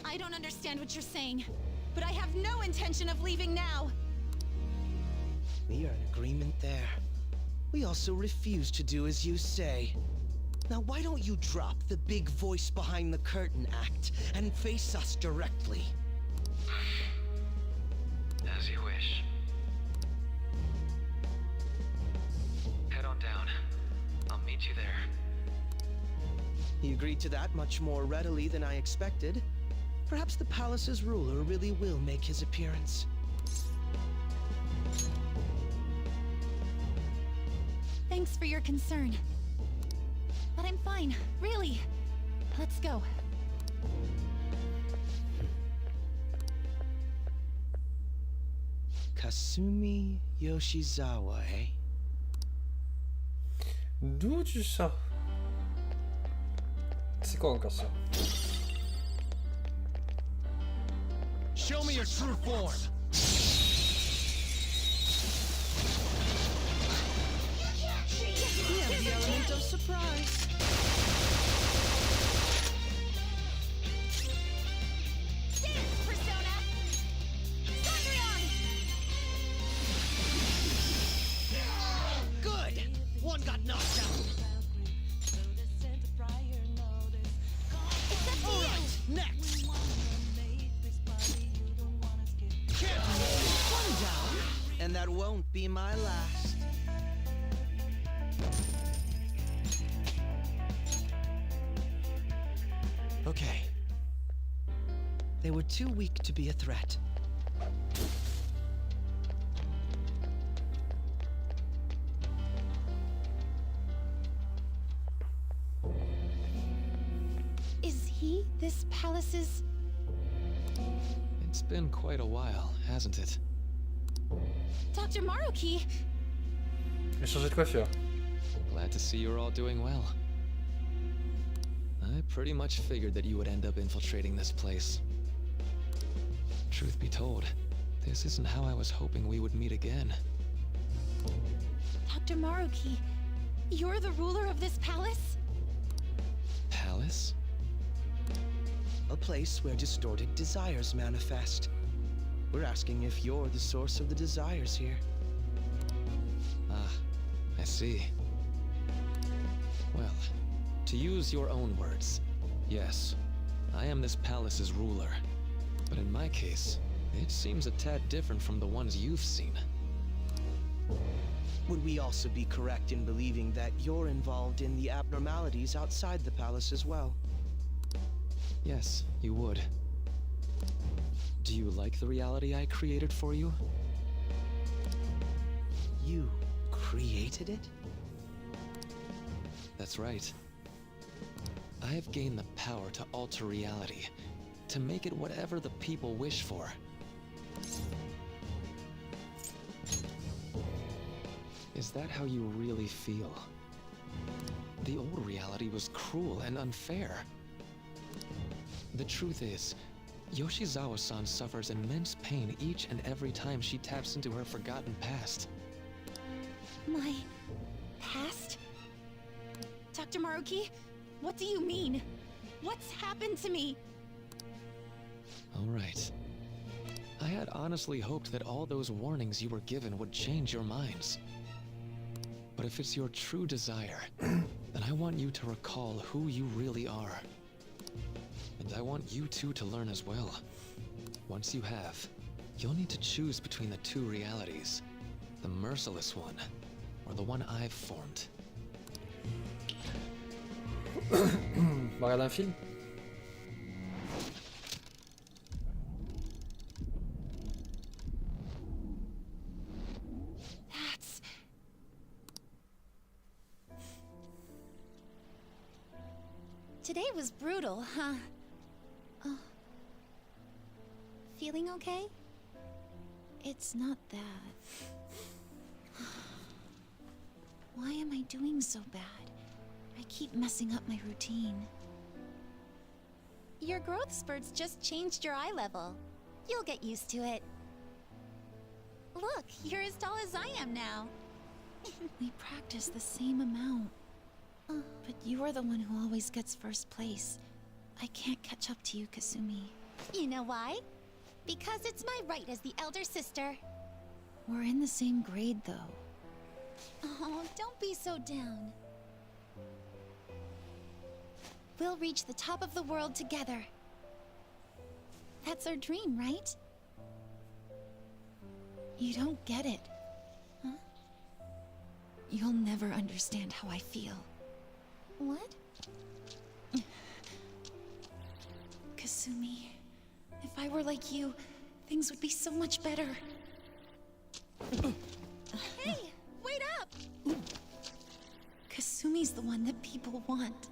I don't understand what you're saying, but I have no intention of leaving now. We are in agreement there. We also refuse to do as you say. Now why don't you drop the big voice behind the curtain act and face us directly? As you wish. Head on down. I'll meet you there. He agreed to that much more readily than I expected. Perhaps the palace's ruler really will make his appearance. Thanks for your concern. But I'm fine, really. Let's go. Kasumi Yoshizawa, eh? D'où tu sors? C'est quoi encore ça? Show me your true form! We have the element of surprise. Dance, Persona! Thundrion! Good! One got knocked out. It's up to you! Alright, next! One down, and that won't be my last. Okay. They were too weak to be a threat. Is he this palace's... It's been quite a while, hasn't it? Dr. Maruki? J'ai changé de coiffure. Glad to see you're all doing well. I pretty much figured that you would end up infiltrating this place. Truth be told, this isn't how I was hoping we would meet again. Dr. Maruki, you're the ruler of this palace? Palace? A place where distorted desires manifest. We're asking if you're the source of the desires here. Ah, I see. Well, to use your own words, yes, I am this palace's ruler. But in my case, it seems a tad different from the ones you've seen. would we also be correct in believing that you're involved in the abnormalities outside the palace as well? Yes, you would. Do you like the reality I created for you? You created it? That's right. I have gained the power to alter reality, to make it whatever the people wish for. Is that how you really feel? The old reality was cruel and unfair. The truth is, Yoshizawa-san suffers immense pain each and every time she taps into her forgotten past. My past? Dr. Maruki, what do you mean? What's happened to me? All right. I had honestly hoped that all those warnings you were given would change your minds. But if it's your true desire, then I want you to recall who you really are. And I want you two to learn as well. Once you have, you'll need to choose between the two realities. The merciless one, or the one I've formed. On va regarder un film. That's... Today was brutal, huh? Oh. Feeling okay? It's not that. Why am I doing so bad? I keep messing up my routine. Your growth spurts just changed your eye level. You'll get used to it. Look, you're as tall as I am now. We practice the same amount. But you are the one who always gets first place. I can't catch up to you, Kasumi. You know why? Because it's my right as the elder sister. We're in the same grade, though. Oh, don't be so down. We'll reach the top of the world together. That's our dream, right? You don't get it. Huh? You'll never understand how I feel. What? Kasumi, if I were like you, things would be so much better. Hey, wait up! Kasumi's the one that people want.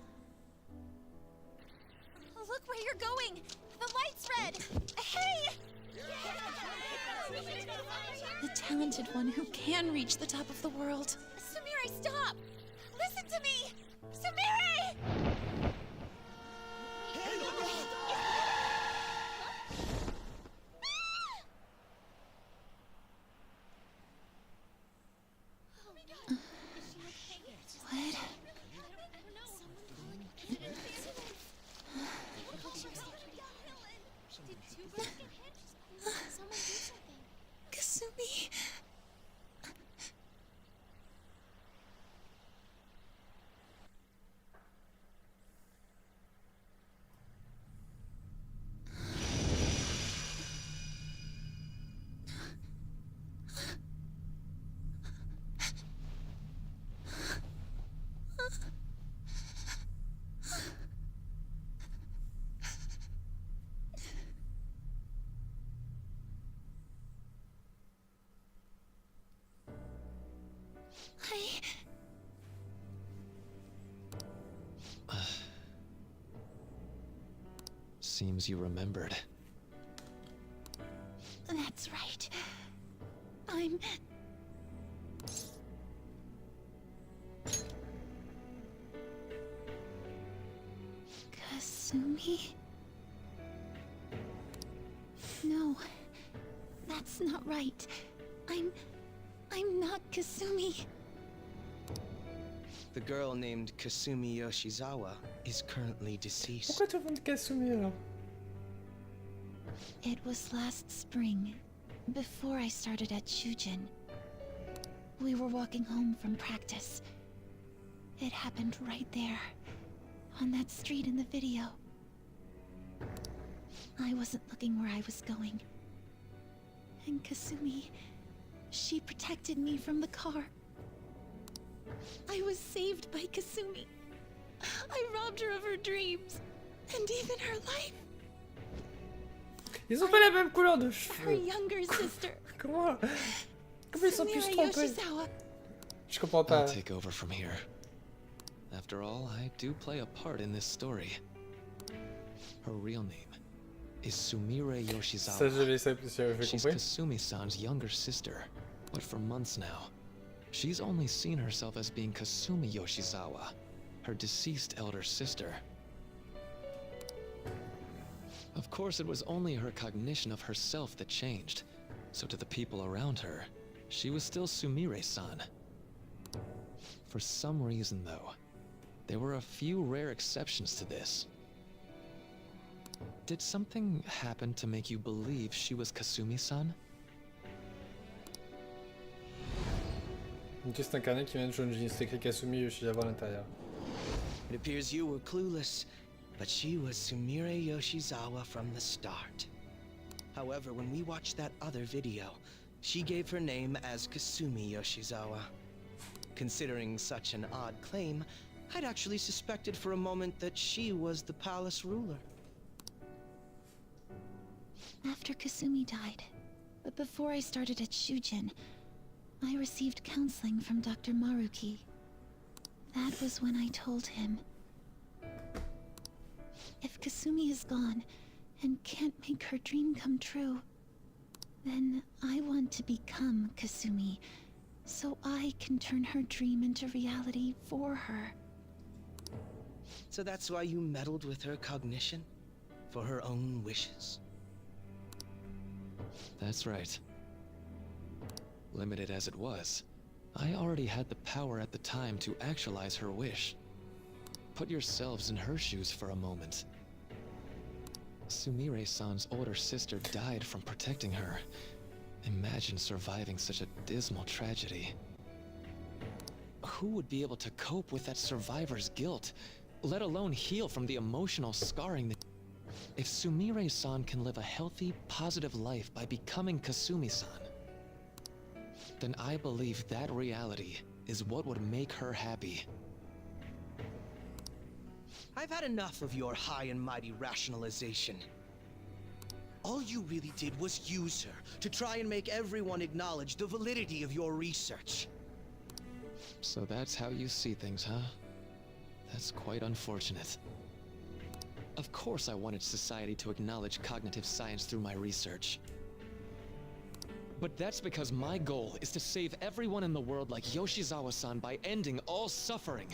Look where you're going! The light's red! Hey! The talented one who can reach the top of the world. Sumire, stop! Listen to me! Sumire! What? Kasumi. Seems you remembered. That's right. I'm... Kasumi? No, that's not right. I'm not Kasumi. The girl named Kasumi Yoshizawa is currently deceased. Pourquoi tout le monde Kasumi alors? It was last spring, before I started at Shujin. We were walking home from practice. It happened right there, on that street in the video. I wasn't looking where I was going. And Kasumi, she protected me from the car. I was saved by Kasumi. I robbed her of her dreams, and even her life. Ils ont pas la même couleur de Her cheveux. younger sister. Comment ils sont plus Sumire trompés? Yoshizawa. Je comprends I'll pas. take over from here. After all, I do play a part in this story. Her real name is Sumire Yoshizawa. Ça, j'avais compris. She's Kasumi-san's younger sister, but for months now, she's only seen herself as being Kasumi Yoshizawa, her deceased elder sister. Of course, it was only her cognition of herself that changed, so to the people around her, she was still Sumire-san. For some reason, though, there were a few rare exceptions to this. Did something happen to make you believe she was Kasumi-san? Une pièce incarnée qui vient de Jonji. C'est écrit Kasumi Yoshizawa à l'intérieur. It appears you were clueless, but she was Sumire Yoshizawa from the start. However, when we watched that other video, she gave her name as Kasumi Yoshizawa. Considering such an odd claim, I'd actually suspected for a moment that she was the palace ruler. After Kasumi died, but before I started at Shujin, I received counseling from Dr. Maruki. That was when I told him, if Kasumi is gone and can't make her dream come true, then I want to become Kasumi, so I can turn her dream into reality for her. So that's why you meddled with her cognition? For her own wishes? That's right. Limited as it was, I already had the power at the time to actualize her wish. Put yourselves in her shoes for a moment. Sumire-san's older sister died from protecting her. Imagine surviving such a dismal tragedy. Who would be able to cope with that survivor's guilt, let alone heal from the emotional scarring that... If Sumire-san can live a healthy, positive life by becoming Kasumi-san, then I believe that reality is what would make her happy. I've had enough of your high and mighty rationalization. All you really did was use her to try and make everyone acknowledge the validity of your research. So that's how you see things, huh? That's quite unfortunate. Of course I wanted society to acknowledge cognitive science through my research. But that's because my goal is to save everyone in the world like Yoshizawa-san by ending all suffering.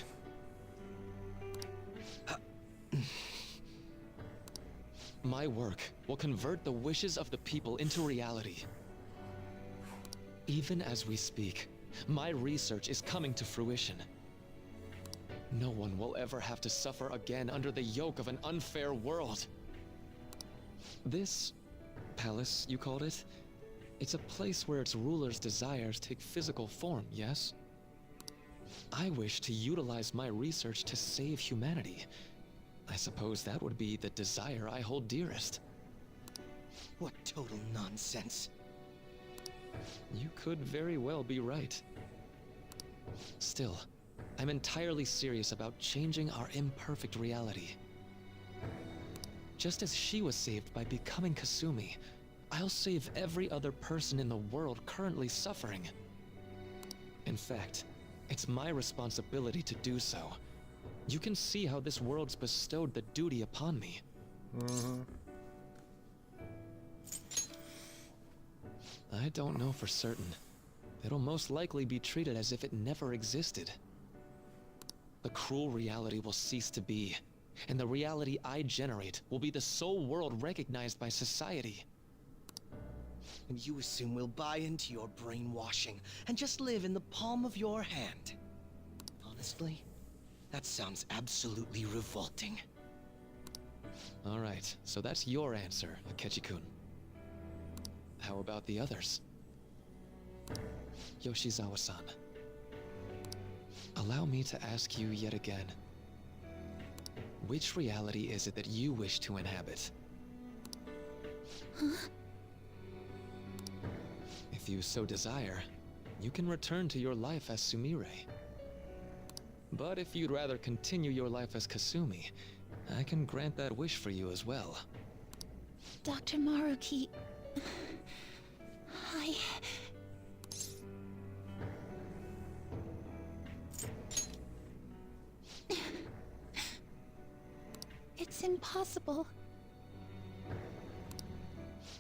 My work will convert the wishes of the people into reality. Even as we speak, my research is coming to fruition. No one will ever have to suffer again under the yoke of an unfair world. This palace, you called it? It's a place where its ruler's desires take physical form, yes? I wish to utilize my research to save humanity. I suppose that would be the desire I hold dearest. What total nonsense. You could very well be right. Still, I'm entirely serious about changing our imperfect reality. Just as she was saved by becoming Kasumi, I'll save every other person in the world currently suffering. In fact, it's my responsibility to do so. You can see how this world's bestowed the duty upon me. I don't know for certain. It'll most likely be treated as if it never existed. The cruel reality will cease to be, and the reality I generate will be the sole world recognized by society. And you assume we'll buy into your brainwashing and just live in the palm of your hand. Honestly, that sounds absolutely revolting. All right, so that's your answer, Akechi-kun. How about the others? Yoshizawa-san. Allow me to ask you yet again. Which reality is it that you wish to inhabit? Huh? If you so desire, you can return to your life as Sumire. But if you'd rather continue your life as Kasumi, I can grant that wish for you as well. Dr. Maruki... It's impossible.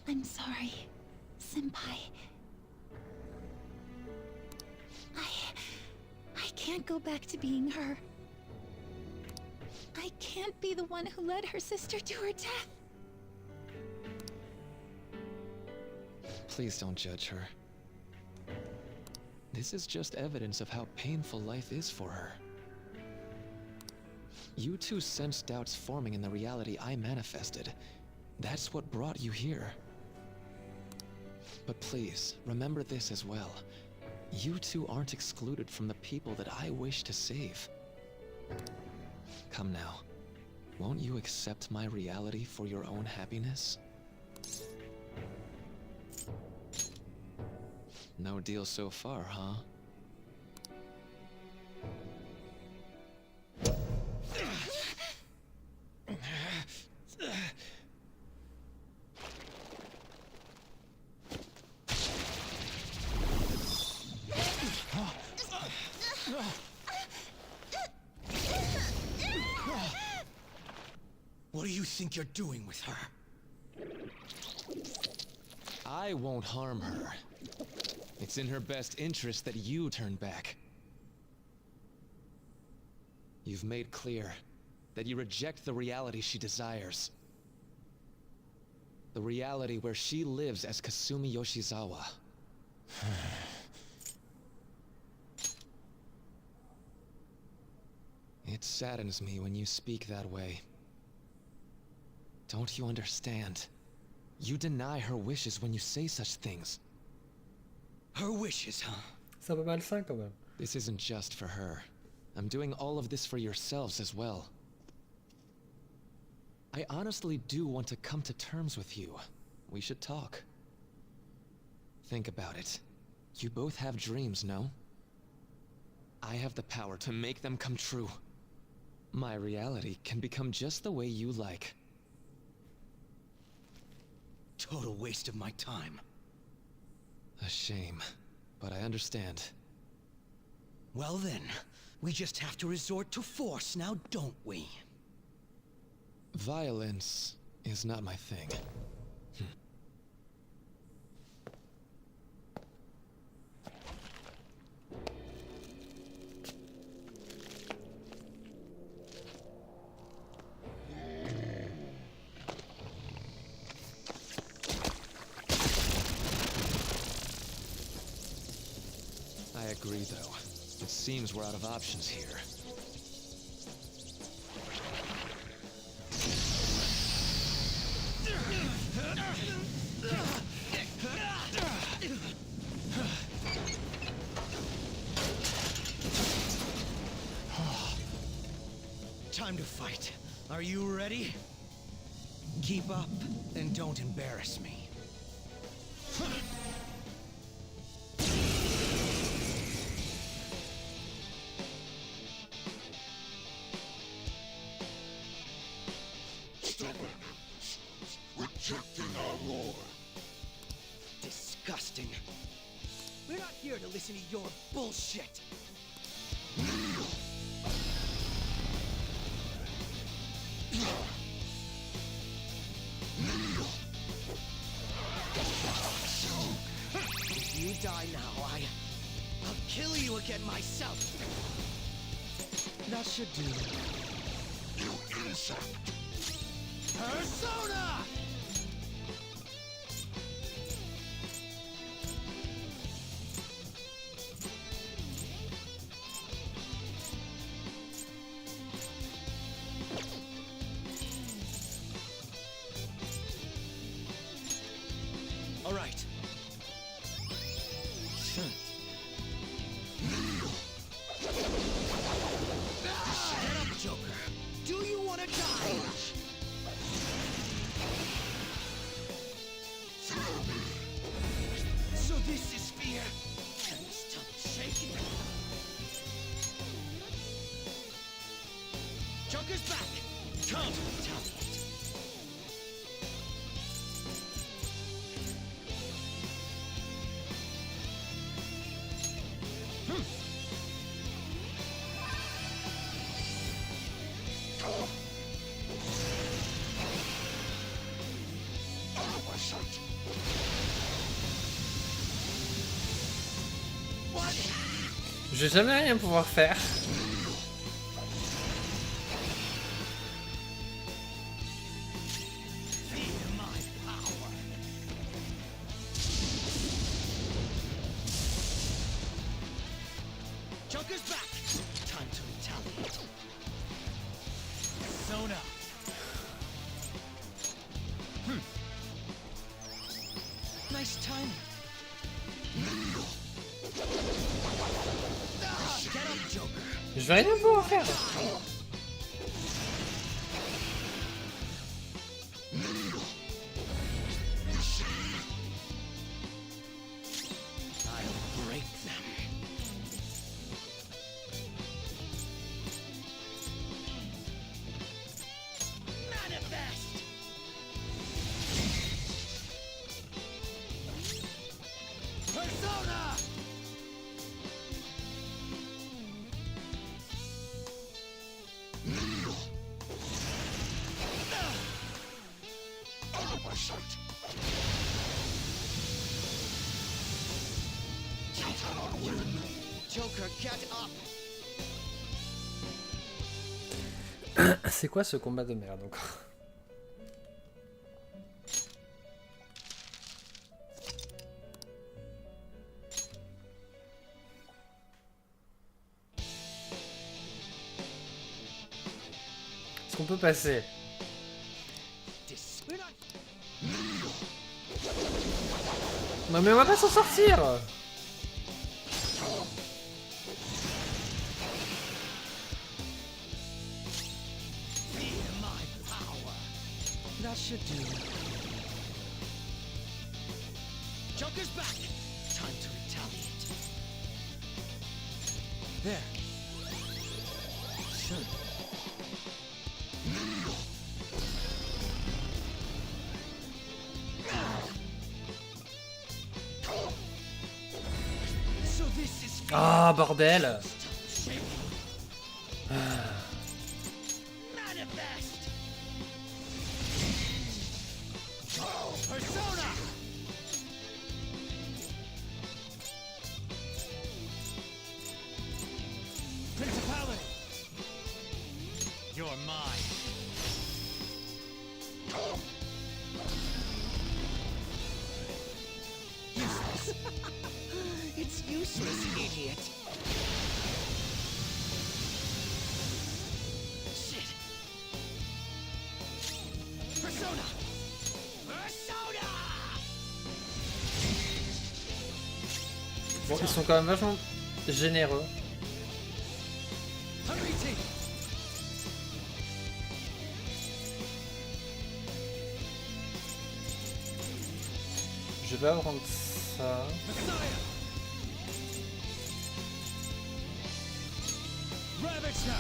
I'm sorry, Senpai. I can't go back to being her. I can't be the one who led her sister to her death. Please don't judge her. This is just evidence of how painful life is for her. You two sensed doubts forming in the reality I manifested. That's what brought you here. But please, remember this as well. You two aren't excluded from the people that I wish to save. Come now. Won't you accept my reality for your own happiness? No deal so far, huh? What do you think you're doing with her? I won't harm her. It's in her best interest that you turn back. You've made clear that you reject the reality she desires. The reality where she lives as Kasumi Yoshizawa. It saddens me when you speak that way. Don't you understand? You deny her wishes when you say such things. Her wishes, huh? C'est un peu malsain quand même. This isn't just for her. I'm doing all of this for yourselves as well. I honestly do want to come to terms with you. We should talk. Think about it. You both have dreams, no? I have the power to make them come true. My reality can become just the way you like. Total waste of my time. A shame, but I understand. Well then, we just have to resort to force now, don't we? Violence is not my thing. I agree, though. It seems we're out of options here. Time to fight. Are you ready? Keep up and don't embarrass me. Rejecting our lord. Disgusting. We're not here to listen to your bullshit. If you die now, I'll kill you again myself. That should do. You insect. Persona! All right. Get up, Joker. Do you want to die? Joker's back. Come, retaliate. Je vais jamais rien pouvoir faire. Joker's back. Time to retaliate. Sona. Nice timing. Get up, Joker. Je vais rien pouvoir faire. I'll break them. Manifest. Persona. Joker, get up. C'est quoi ce combat de merde encore? Est-ce qu'on peut passer? Non mais on va pas s'en sortir! That should do. Joker's back. Time to retaliate. There. Sure. So this is Ah bordel! manifest. Persona. Principality. You're mine. Useless. It's useless, idiot. Shit. Persona. Persona. Bon, ils sont quand même vachement généreux. Mérité. Je vais pas prendre ça. Messiah. Ravager.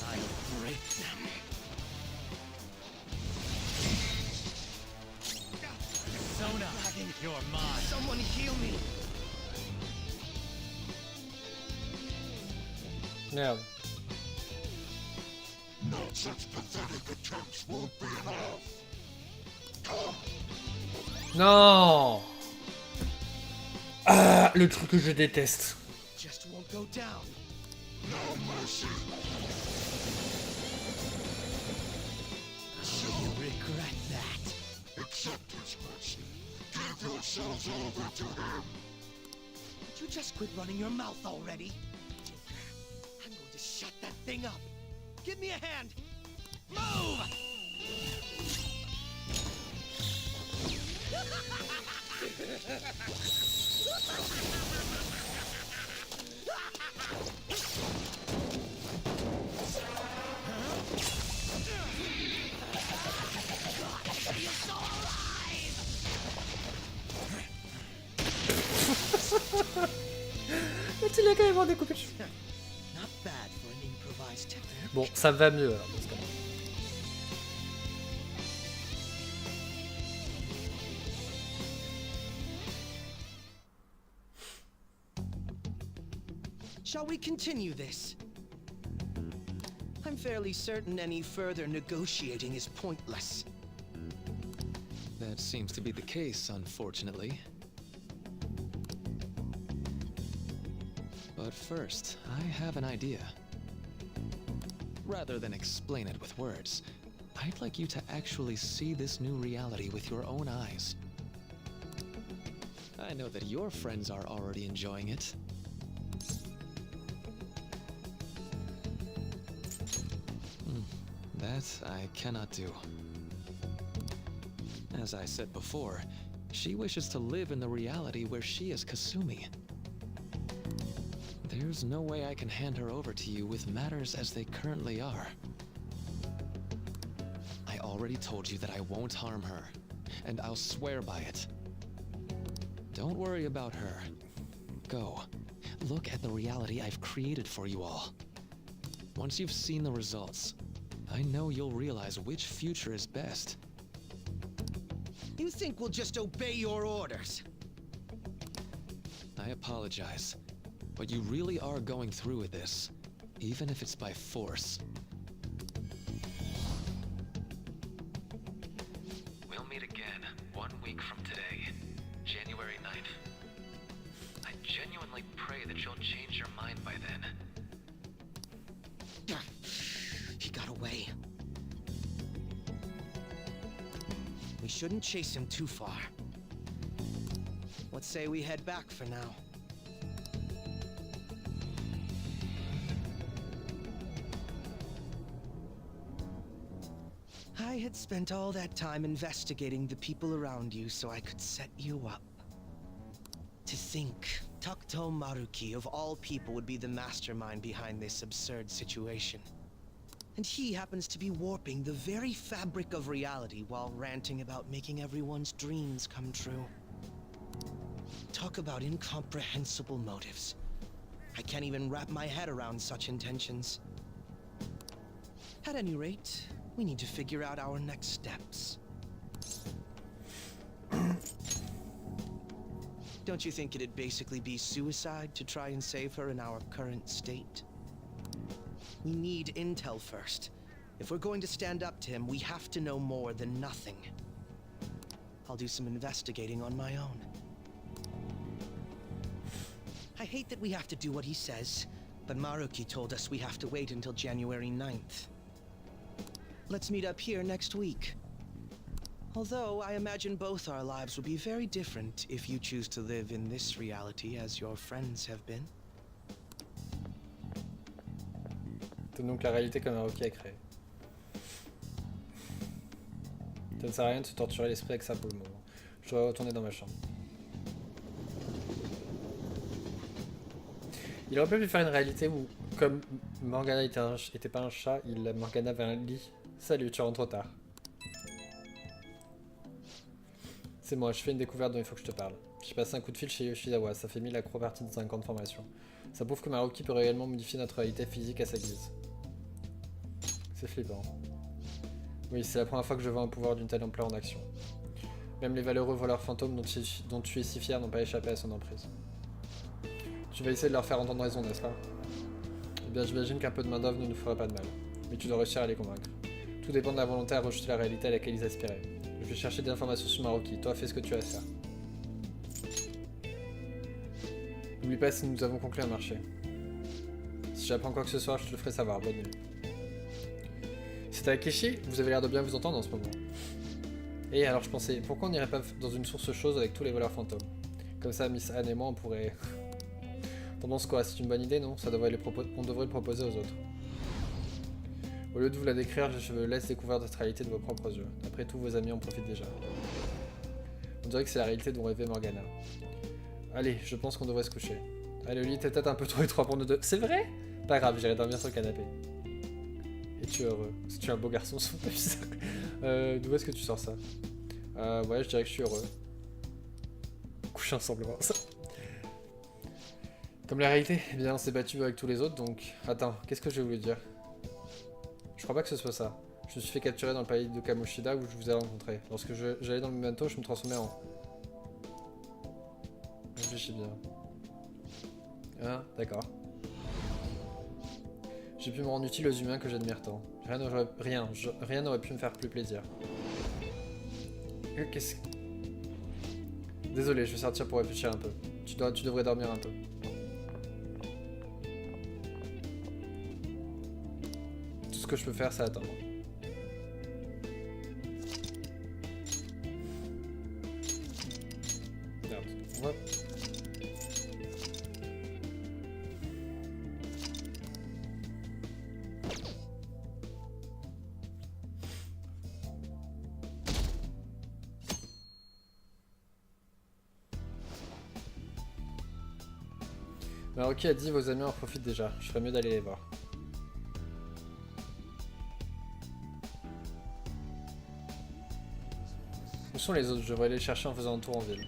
I'll break them. Sona, you're mine. Someone heal me. Merde. Not such pathetic attempts won't be enough. Non! Ah, le truc que je déteste. Just won't go down. No mercy. You regret that. Accept his mercy. Give yourselves over to him. Would you just quit running your mouth already? Joker, I'm going to shut that thing up. Give me a hand. Move! il a quand même découpé le cheveu. Not bad for an improvised technique. Bon, ça va mieux alors dans ce cas-là. Shall we continue this? I'm fairly certain any further negotiating is pointless. That seems to be the case, unfortunately. But first, I have an idea. Rather than explain it with words, I'd like you to actually see this new reality with your own eyes. I know that your friends are already enjoying it. That I cannot do. As I said before, she wishes to live in the reality where she is Kasumi. There's no way I can hand her over to you with matters as they currently are. I already told you that I won't harm her, and I'll swear by it. Don't worry about her. Go. Look at the reality I've created for you all. Once you've seen the results, I know you'll realize which future is best. You think we'll just obey your orders? I apologize, but you really are going through with this, even if it's by force. We'll meet again 1 week from today, January 9th. I genuinely pray that you'll change your mind by then. He got away. We shouldn't chase him too far. Let's say we head back for now. I had spent all that time investigating the people around you so I could set you up. To think Takuto Maruki of all people would be the mastermind behind this absurd situation. And he happens to be warping the very fabric of reality while ranting about making everyone's dreams come true. Talk about incomprehensible motives. I can't even wrap my head around such intentions. At any rate, we need to figure out our next steps. Don't you think it'd basically be suicide to try and save her in our current state? We need intel first. If we're going to stand up to him, we have to know more than nothing. I'll do some investigating on my own. I hate that we have to do what he says, but Maruki told us we have to wait until January 9th. Let's meet up here next week. Although I imagine both our lives will be very different if you choose to live in this reality as your friends have been. C'est donc la réalité que Maruki a créée. Ça ne sert à rien de se torturer l'esprit avec ça pour le moment. Je dois retourner dans ma chambre. Il aurait pu faire une réalité où, comme Morgana était pas un chat, Morgana avait un lit. Salut, tu rentres trop tard. C'est moi, je fais une découverte dont il faut que je te parle. J'ai passé un coup de fil chez Yoshizawa, ça fait 1000 acrobaties dans un camp de formation. Ça prouve que Maruki peut réellement modifier notre réalité physique à sa guise. C'est flippant. Oui, c'est la première fois que je vois un pouvoir d'une telle ampleur en action. Même les valeureux voleurs fantômes dont tu es si fier n'ont pas échappé à son emprise. Tu vas essayer de leur faire entendre raison, n'est-ce pas? Eh bien, j'imagine qu'un peu de main-d'œuvre ne nous ferait pas de mal. Mais tu dois réussir à les convaincre. Tout dépend de la volonté à rejeter la réalité à laquelle ils aspiraient. Je vais chercher des informations sur Maruki. Toi, fais ce que tu as à faire. N'oublie pas si nous avons conclu un marché. Si j'apprends quoi que ce soit, je te le ferai savoir. Bonne nuit. C'est Takeshi, vous avez l'air de bien vous entendre en ce moment. Et alors je pensais, pourquoi on n'irait pas dans une source chaude avec tous les voleurs fantômes? Comme ça, Miss Anne et moi, on pourrait... T'en penses quoi? C'est une bonne idée, non? On devrait le proposer aux autres. Au lieu de vous la décrire, je vous laisse découvrir cette réalité de vos propres yeux. Après tout, vos amis en profitent déjà. On dirait que c'est la réalité dont rêvait Morgana. Allez, je pense qu'on devrait se coucher. Allez, le lit était peut-être un peu trop étroit pour nous deux. C'est vrai? Pas grave, j'irai dormir sur le canapé. Es-tu heureux? Si tu es un beau garçon, c'est pas bizarre. D'où est-ce que tu sors ça? Ouais, je dirais que je suis heureux. Coucher ensemble, ça. Comme la réalité, eh bien on s'est battu avec tous les autres, donc... Attends, qu'est-ce que j'ai voulu dire? Je crois pas que ce soit ça. Je me suis fait capturer dans le palais de Kamoshida où je vous ai rencontré. Lorsque j'allais dans le memento, je me transformais en... Réfléchis bien. Ah, d'accord. J'ai pu me rendre utile aux humains que j'admire tant. Rien n'aurait pu me faire plus plaisir. Qu'est-ce... Désolé, je vais sortir pour réfléchir un peu. Tu devrais dormir un peu. Tout ce que je peux faire, c'est attendre. Merde. Ouais. Alors, ok, a dit vos amis en profitent déjà. Je ferais mieux d'aller les voir. Où sont les autres? Je devrais aller les chercher en faisant un tour en ville.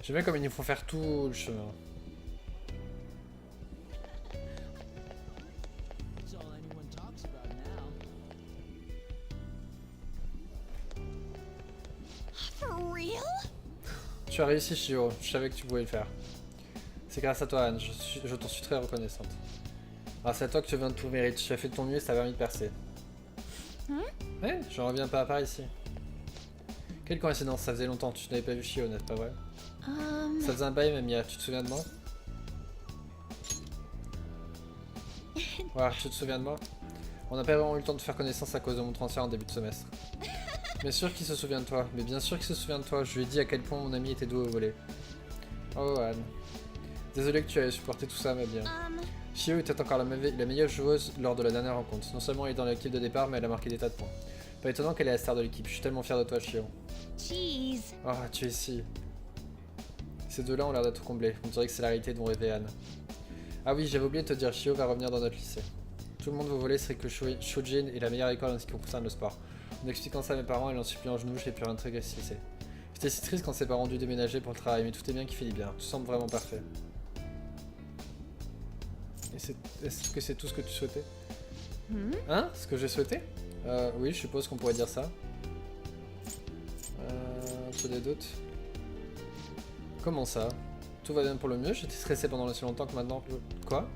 J'aime bien comme il nous faut faire tout le chemin. Tu as réussi, Shio. Je savais que tu pouvais le faire. C'est grâce à toi, Anne. Je t'en suis très reconnaissante. Grâce à toi que tu viens de tout mérite. Tu as fait de ton mieux et ça a permis de percer. Ouais, je reviens pas par ici. Quelle coïncidence, ça faisait longtemps. Tu n'avais pas vu Shio, n'est-ce pas vrai? Ça faisait un bail, Mamia. Tu te souviens de moi? Ouais, tu te souviens de moi? On n'a pas vraiment eu le temps de faire connaissance à cause de mon transfert en début de semestre. Bien sûr qu'il se souvient de toi, mais bien sûr qu'il se souvient de toi. Je lui ai dit à quel point mon ami était doué au volet. Oh Anne. Désolé que tu aies supporté tout ça, ma bien. Shio était encore la meilleure joueuse lors de la dernière rencontre. Non seulement elle est dans l'équipe de départ, mais elle a marqué des tas de points. Pas étonnant qu'elle est la star de l'équipe. Je suis tellement fier de toi, Shio. Jeez. Oh, tu es ici. Ces deux-là ont l'air d'être comblés. On dirait que c'est la réalité dont rêvait Anne. Ah oui, j'avais oublié de te dire, Shio va revenir dans notre lycée. Tout le monde veut voler, c'est que Shojin est la meilleure école en ce qui concerne le sport. En expliquant ça à mes parents et en suppliant en genoux, j'ai pu réintégrer ce lycée. J'étais si triste quand ses parents ont dû déménager pour le travail, mais tout est bien qui finit bien. Tout semble vraiment parfait. Est-ce que c'est tout ce que tu souhaitais? Hein? Ce que j'ai souhaité? Oui, je suppose qu'on pourrait dire ça. Un peu des doutes. Comment ça? Tout va bien pour le mieux? J'étais stressé pendant aussi longtemps que maintenant... Quoi?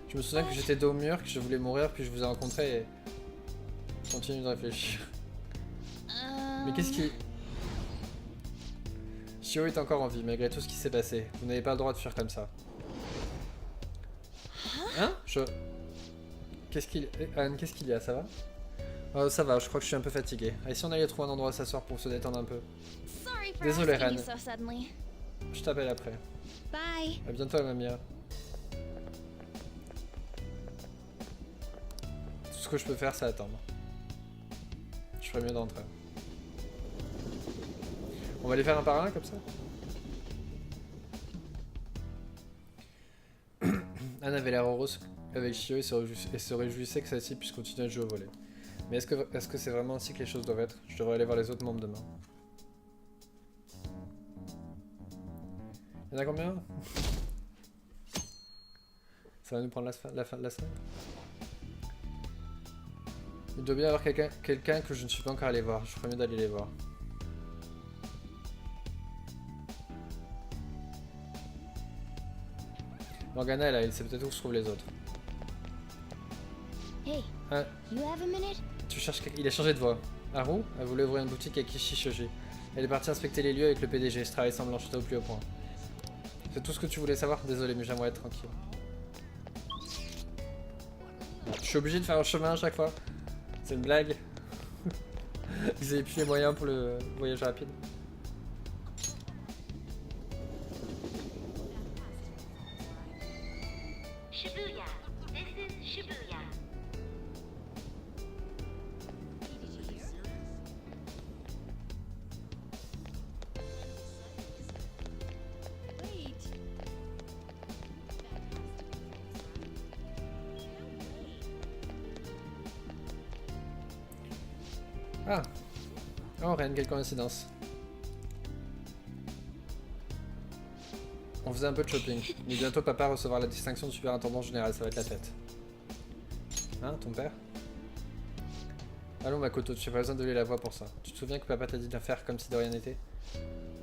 Je me souviens que j'étais dos au mur, que je voulais mourir, puis je vous ai rencontré et... Continue de réfléchir. Mais qu'est-ce qui... Shio est encore en vie, malgré tout ce qui s'est passé. Vous n'avez pas le droit de faire comme ça. Hein? Qu'est-ce qu'il... Anne, qu'est-ce qu'il y a? Ça va? Ça va, je crois que je suis un peu fatigué. Allez, si on allait trouver un endroit à s'asseoir pour se détendre un peu. Désolé, Ren. Je t'appelle après. Bye. À bientôt, Mamia. Tout ce que je peux faire, c'est attendre. Je ferais mieux d'entrer. On va les faire un par un, comme ça? Anne avait l'air heureuse avec Shio et se réjouissait que celle-ci puisse continuer à jouer au volley. Mais est-ce que c'est vraiment ainsi que les choses doivent être? Je devrais aller voir les autres membres demain. Il y en a combien? Ça va nous prendre la fin de la semaine? Il doit bien y avoir quelqu'un que je ne suis pas encore allé voir. Je ferais mieux d'aller les voir. Morgana est là, il sait peut-être où se trouvent les autres. Hey, Ah, you have a minute? tu cherches quelqu'un. Il a changé de voix. Haru, elle voulait ouvrir une boutique à Kishishoji. Elle est partie inspecter les lieux avec le PDG. Ce travail semble l'enchanter au plus haut point. C'est tout ce que tu voulais savoir? Désolé, mais j'aimerais être tranquille. Je suis obligé de faire un chemin à chaque fois. C'est une blague. Ils avaient plus les moyens pour le voyage rapide. Shibuya. This is Shibuya. Ah. Oh, Ren, quelle coïncidence. On faisait un peu de shopping. Mais bientôt papa recevra la distinction de superintendant général, ça va être la fête. Hein, ton père? Allons Makoto, tu n'as pas besoin de lever la voix pour ça. Tu te souviens que papa t'a dit de faire comme si de rien n'était?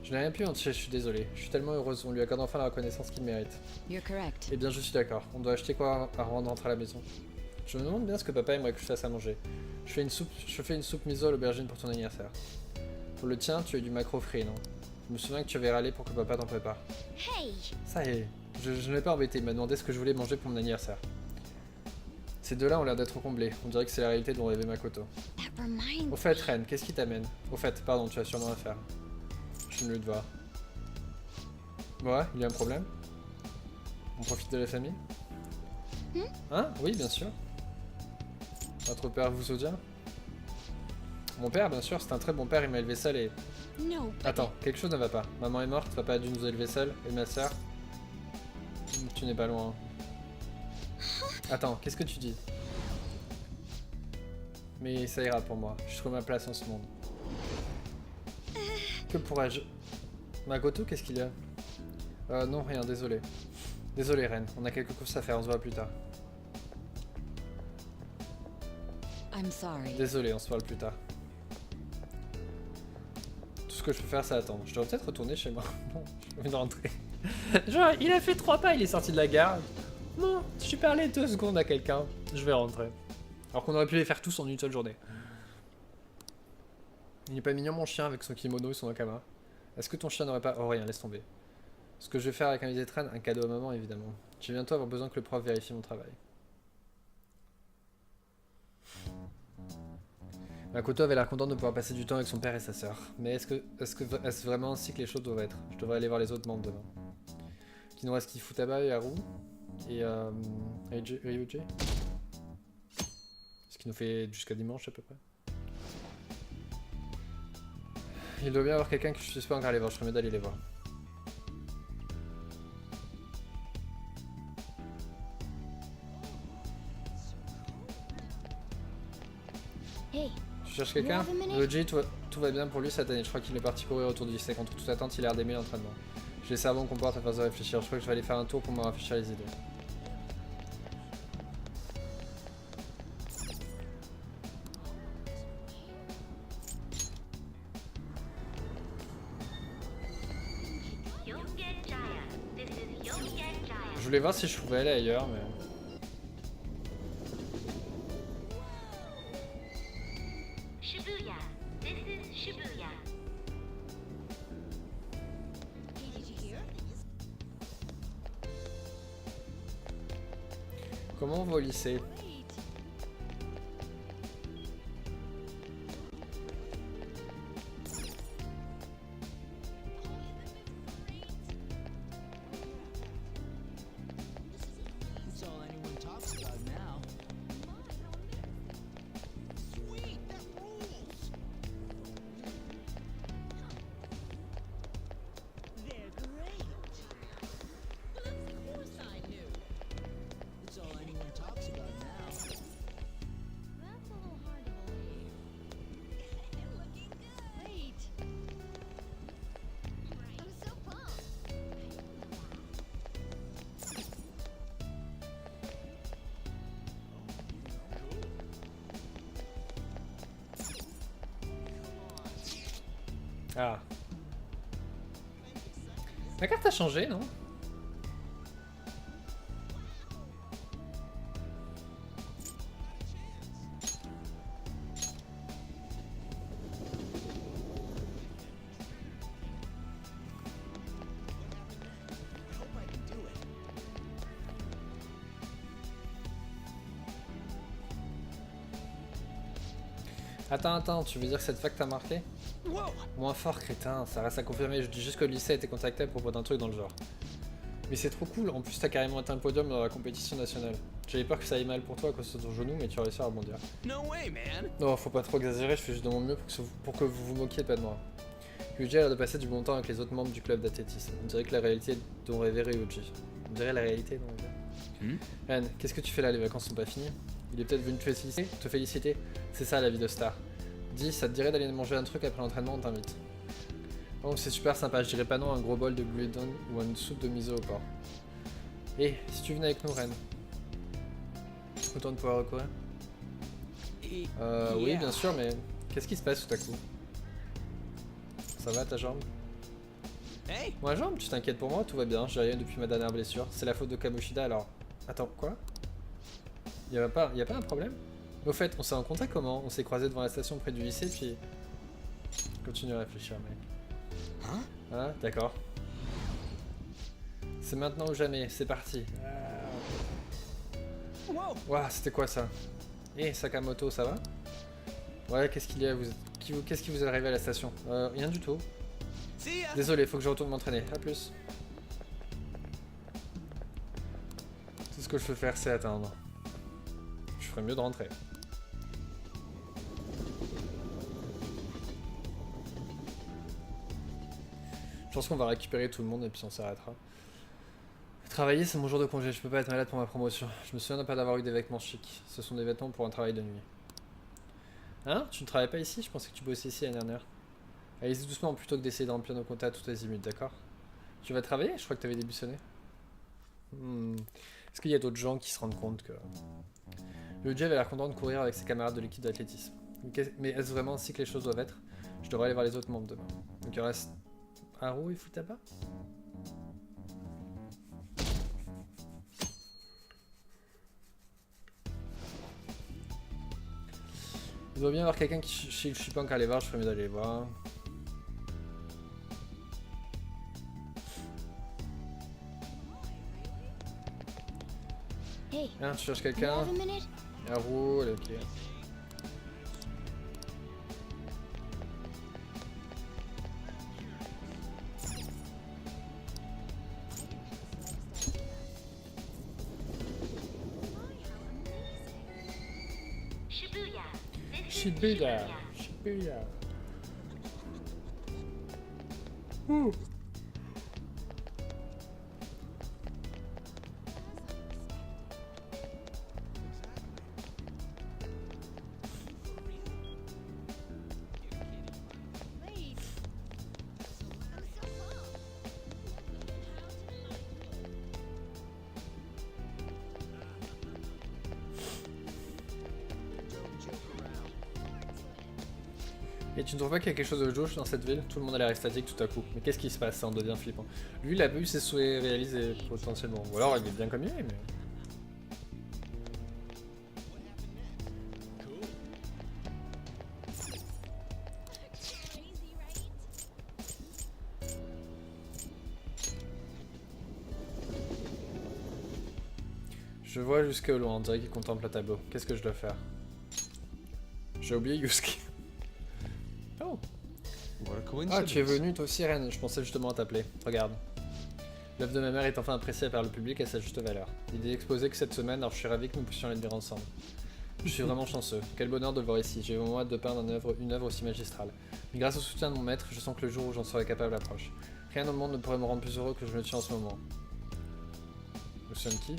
Je n'ai rien pu en tirer, je suis désolé. Je suis tellement heureuse, on lui accorde enfin la reconnaissance qu'il mérite. You're correct. Eh bien je suis d'accord, on doit acheter quoi avant de rentrer à la maison? Je me demande bien ce que papa aimerait que je fasse à manger. Je fais une soupe miso à l'aubergine pour ton anniversaire. Pour le tien, tu as du maquereau frit, non? Je me souviens que tu avais râlé pour que papa t'en prépare. Hey! Ça y est, je ne l'ai pas embêté, il m'a demandé ce que je voulais manger pour mon anniversaire. Ces deux-là ont l'air d'être comblés, on dirait que c'est la réalité dont rêvait Makoto. Au fait, Ren, qu'est-ce qui t'amène? Au fait, pardon, tu as sûrement affaire. Je suis venu te voir. Ouais, il y a un problème? On profite de la famille? Hein? Oui, bien sûr. Votre père vous soutient? Mon père, bien sûr, c'est un très bon père, il m'a élevé seul et... No. Attends, quelque chose ne va pas. Maman est morte, papa a dû nous élever seul, et ma sœur... Tu n'es pas loin. Attends, qu'est-ce que tu dis? Mais ça ira pour moi, je trouve ma place en ce monde. Que pourrais-je... Makoto, qu'est-ce qu'il y a? Non, rien, désolé. Désolé, Ren, on a quelques courses à faire, on se voit plus tard. I'm sorry. Désolé, on se parle plus tard. Tout ce que je peux faire, c'est attendre. Je devrais peut-être retourner chez moi. Non, j'ai envie de rentrer. Genre, il a fait 3 pas, il est sorti de la gare. Bon, je suis parlé 2 secondes à quelqu'un. Je vais rentrer. Alors qu'on aurait pu les faire tous en une seule journée. Il n'est pas mignon mon chien avec son kimono et son akama. Est-ce que ton chien n'aurait pas... Oh rien, laisse tomber. Ce que je vais faire avec un billet de train, un cadeau à maman évidemment. J'ai bientôt avoir besoin que le prof vérifie mon travail. Makoto avait l'air contente de pouvoir passer du temps avec son père et sa sœur. Mais est-ce vraiment ainsi que les choses doivent être? Je devrais aller voir les autres membres demain. Qui nous reste qui? Futaba et Haru et Ryuji. Ce qui nous fait jusqu'à dimanche à peu près. Il doit bien y avoir quelqu'un que je ne suis pas encore allé voir, je ferais mieux d'aller les voir. Hey. Tu cherches quelqu'un? Ryuji, tout va bien pour lui cette année, je crois qu'il est parti courir autour du lycée. Contre toute attente, il a l'air d'aimer l'entraînement. J'ai le cerveau qu'on porte à force de réfléchir, je crois que je vais aller faire un tour pour me rafraîchir les idées. Je voulais voir si je pouvais aller ailleurs, mais... Shibuya. This is Shibuya. Comment on va au lycée? That's all anyone talks about now. Sweet, that rules. They're great. Well, of course I knew. That's all anyone talks about now. Ah. La carte a changé, non? Attends, tu veux dire que cette fac t'a marqué? Moins fort, crétin, ça reste à confirmer, je dis juste que le lycée a été contacté à propos d'un truc dans le genre. Mais c'est trop cool, en plus t'as carrément atteint le podium dans la compétition nationale. J'avais peur que ça aille mal pour toi à cause de ton genou, mais tu as réussi à rebondir. Non, faut pas trop exagérer, je fais juste de mon mieux pour que vous vous moquiez pas de moi. Yuji a l'air de passer du bon temps avec les autres membres du club d'athlétisme. On dirait que la réalité dont rêvait Ryuji. On dirait la réalité dont rêvait. Ren, qu'est-ce que tu fais là? Les vacances sont pas finies? Il est peut-être venu te féliciter? C'est ça la vie de star. Dis, ça te dirait d'aller manger un truc après l'entraînement, on t'invite. Oh, c'est super sympa, je dirais pas non à un gros bol de bouillon ou à une soupe de miso au porc. Eh, si tu venais avec nous, Ren. Autant de pouvoir recourir. Oui, bien sûr, mais qu'est-ce qui se passe tout à coup? Ça va ta jambe? Ma jambe, tu t'inquiètes pour moi, tout va bien, j'ai rien depuis ma dernière blessure. C'est la faute de Kamoshida alors. Attends, quoi? Y'a pas un problème? Au fait, on s'est rencontrés comment? On s'est croisés devant la station près du lycée, puis... Continue à réfléchir, mec. Hein? Ah, d'accord. C'est maintenant ou jamais, c'est parti. Ouah, c'était quoi ça? Eh, Sakamoto, ça va? Ouais, qu'est-ce qu'il y a? Qu'est-ce qui vous est arrivé à la station? Rien du tout. Désolé, faut que je retourne m'entraîner. A plus. Tout ce que je peux faire, c'est attendre. Je ferais mieux de rentrer. Je pense qu'on va récupérer tout le monde et puis on s'arrêtera. Travailler, c'est mon jour de congé, je peux pas être malade pour ma promotion. Je me souviens de pas d'avoir eu des vêtements chics. Ce sont des vêtements pour un travail de nuit. Hein? Tu ne travailles pas ici? Je pensais que tu bossais ici l'année dernière. Allez-y doucement plutôt que d'essayer de remplir nos comptes à toutes les limites, d'accord? Tu vas travailler? Je crois que tu avais démissionné. Est-ce qu'il y a d'autres gens qui se rendent compte que... Le avait l'air content de courir avec ses camarades de l'équipe d'athlétisme. Mais est-ce vraiment ainsi que les choses doivent être? Je devrais aller voir les autres membres demain. Donc il reste... Haru et Futaba? Il doit bien y avoir quelqu'un qui je suis pas encore allé voir, je ferais mieux d'aller voir. Hey, tu cherches quelqu'un? Haru, elle est ok. Shibuya. Ouh. Et tu ne trouves pas qu'il y a quelque chose de louche dans cette ville? Tout le monde a l'air extatique tout à coup. Mais qu'est-ce qui se passe? Ça en devient flippant. Lui, il a pas eu ses souhaits réalisés potentiellement. Ou alors il est bien comme il est, mais... Je vois Yusuke au loin, on dirait qu'il contemple le tableau. Qu'est-ce que je dois faire? J'ai oublié Yusuke. Oh. Ah, tu es venu toi aussi, Ren. Je pensais justement à t'appeler. Regarde. L'œuvre de ma mère est enfin appréciée par le public à sa juste valeur. Il est exposé que cette semaine, alors je suis ravi que nous puissions les lire ensemble. Je suis vraiment chanceux. Quel bonheur de le voir ici. J'ai vraiment hâte de peindre une œuvre aussi magistrale. Mais grâce au soutien de mon maître, je sens que le jour où j'en serai capable approche. Rien au monde ne pourrait me rendre plus heureux que je ne le suis en ce moment. Monsieur qui?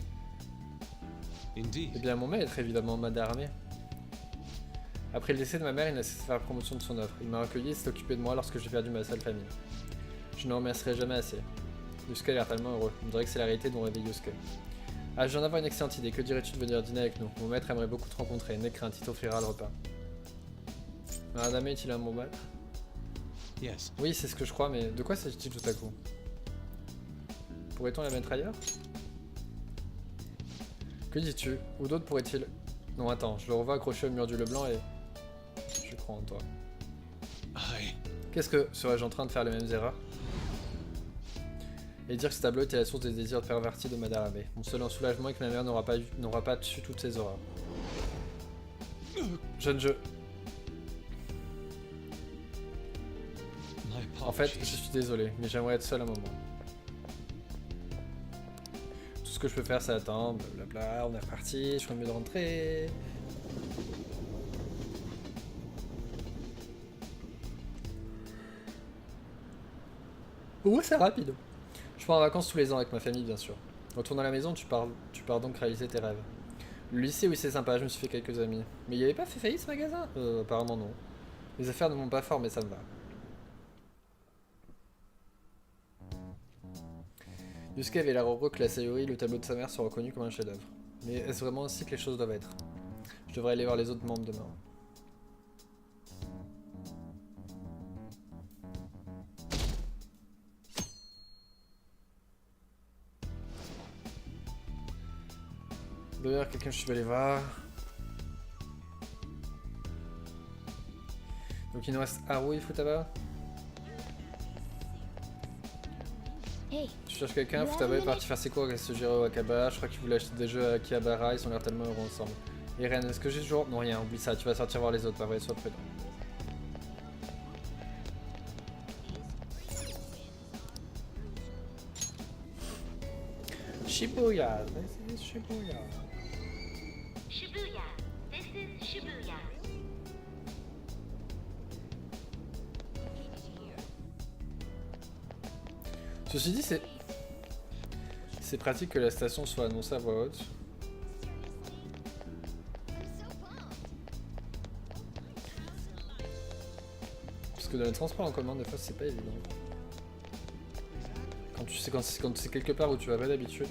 Eh bien, mon maître, évidemment, Madame. Après le décès de ma mère, il n'a cessé de faire la promotion de son œuvre. Il m'a recueilli et s'est occupé de moi lorsque j'ai perdu ma seule famille. Je ne remercierai jamais assez. Yusuke a l'air tellement heureux. On dirait que c'est la réalité dont rêvait Yusuke. Ah, je viens d'avoir une excellente idée. Que dirais-tu de venir dîner avec nous? Mon maître aimerait beaucoup te rencontrer. N'aie crainte, il t'offrira le repas. Madame est-il un bon maître? Yes. Oui, c'est ce que je crois, mais de quoi s'agit-il tout à coup? Pourrait-on la mettre ailleurs? Que dis-tu? Où d'autre pourrait-il... Non, attends, je le revois accroché au mur du Leblanc et... Je crois en toi. Qu'est-ce que... Serais-je en train de faire les mêmes erreurs? Et dire que ce tableau était la source des désirs pervertis de Madame Abbé. Mon seul soulagement est que ma mère n'aura pas su toutes ces horreurs. Jeune jeu. En fait, je suis désolé, mais j'aimerais être seul un moment. Tout ce que je peux faire, c'est attendre, blablabla, on est reparti, je ferais mieux de rentrer. Oh, c'est rapide. Je pars en vacances tous les ans avec ma famille, bien sûr. Retourne à la maison, tu pars donc réaliser tes rêves. Le lycée, oui, c'est sympa, je me suis fait quelques amis. Mais il avait pas fait faillite ce magasin? Apparemment non. Les affaires ne vont pas fort, mais ça me va. Yusuke avait l'air heureux que la Sayuri, le tableau de sa mère, soit reconnu comme un chef-d'œuvre. Mais est-ce vraiment ainsi que les choses doivent être? Je devrais aller voir les autres membres demain. D'ailleurs, quelqu'un je suis allé voir. Donc il nous reste Haru et Futaba. Hey, Tu cherches quelqu'un? Futaba est parti faire ses cours avec Sojiro Wakaba. Je crois qu'il voulait acheter des jeux à Akihabara, ils ont l'air tellement heureux ensemble. Et Ren, est-ce que j'ai toujours... Non rien, oublie ça, tu vas sortir voir les autres, pas vrai, sois prudent. Shibuya, this is Shibuya. Shibuya. This is Shibuya. Ceci dit, c'est pratique que la station soit annoncée à voix haute. Parce que dans les transports en commun, des fois, c'est pas évident. Quand tu sais quelque part où tu vas pas d'habitude.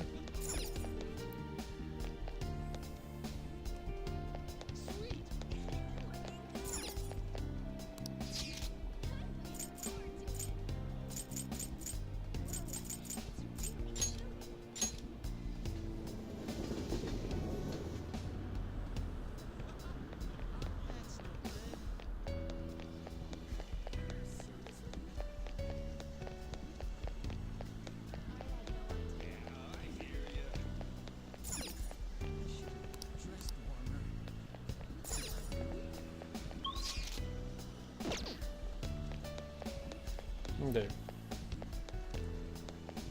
Ok.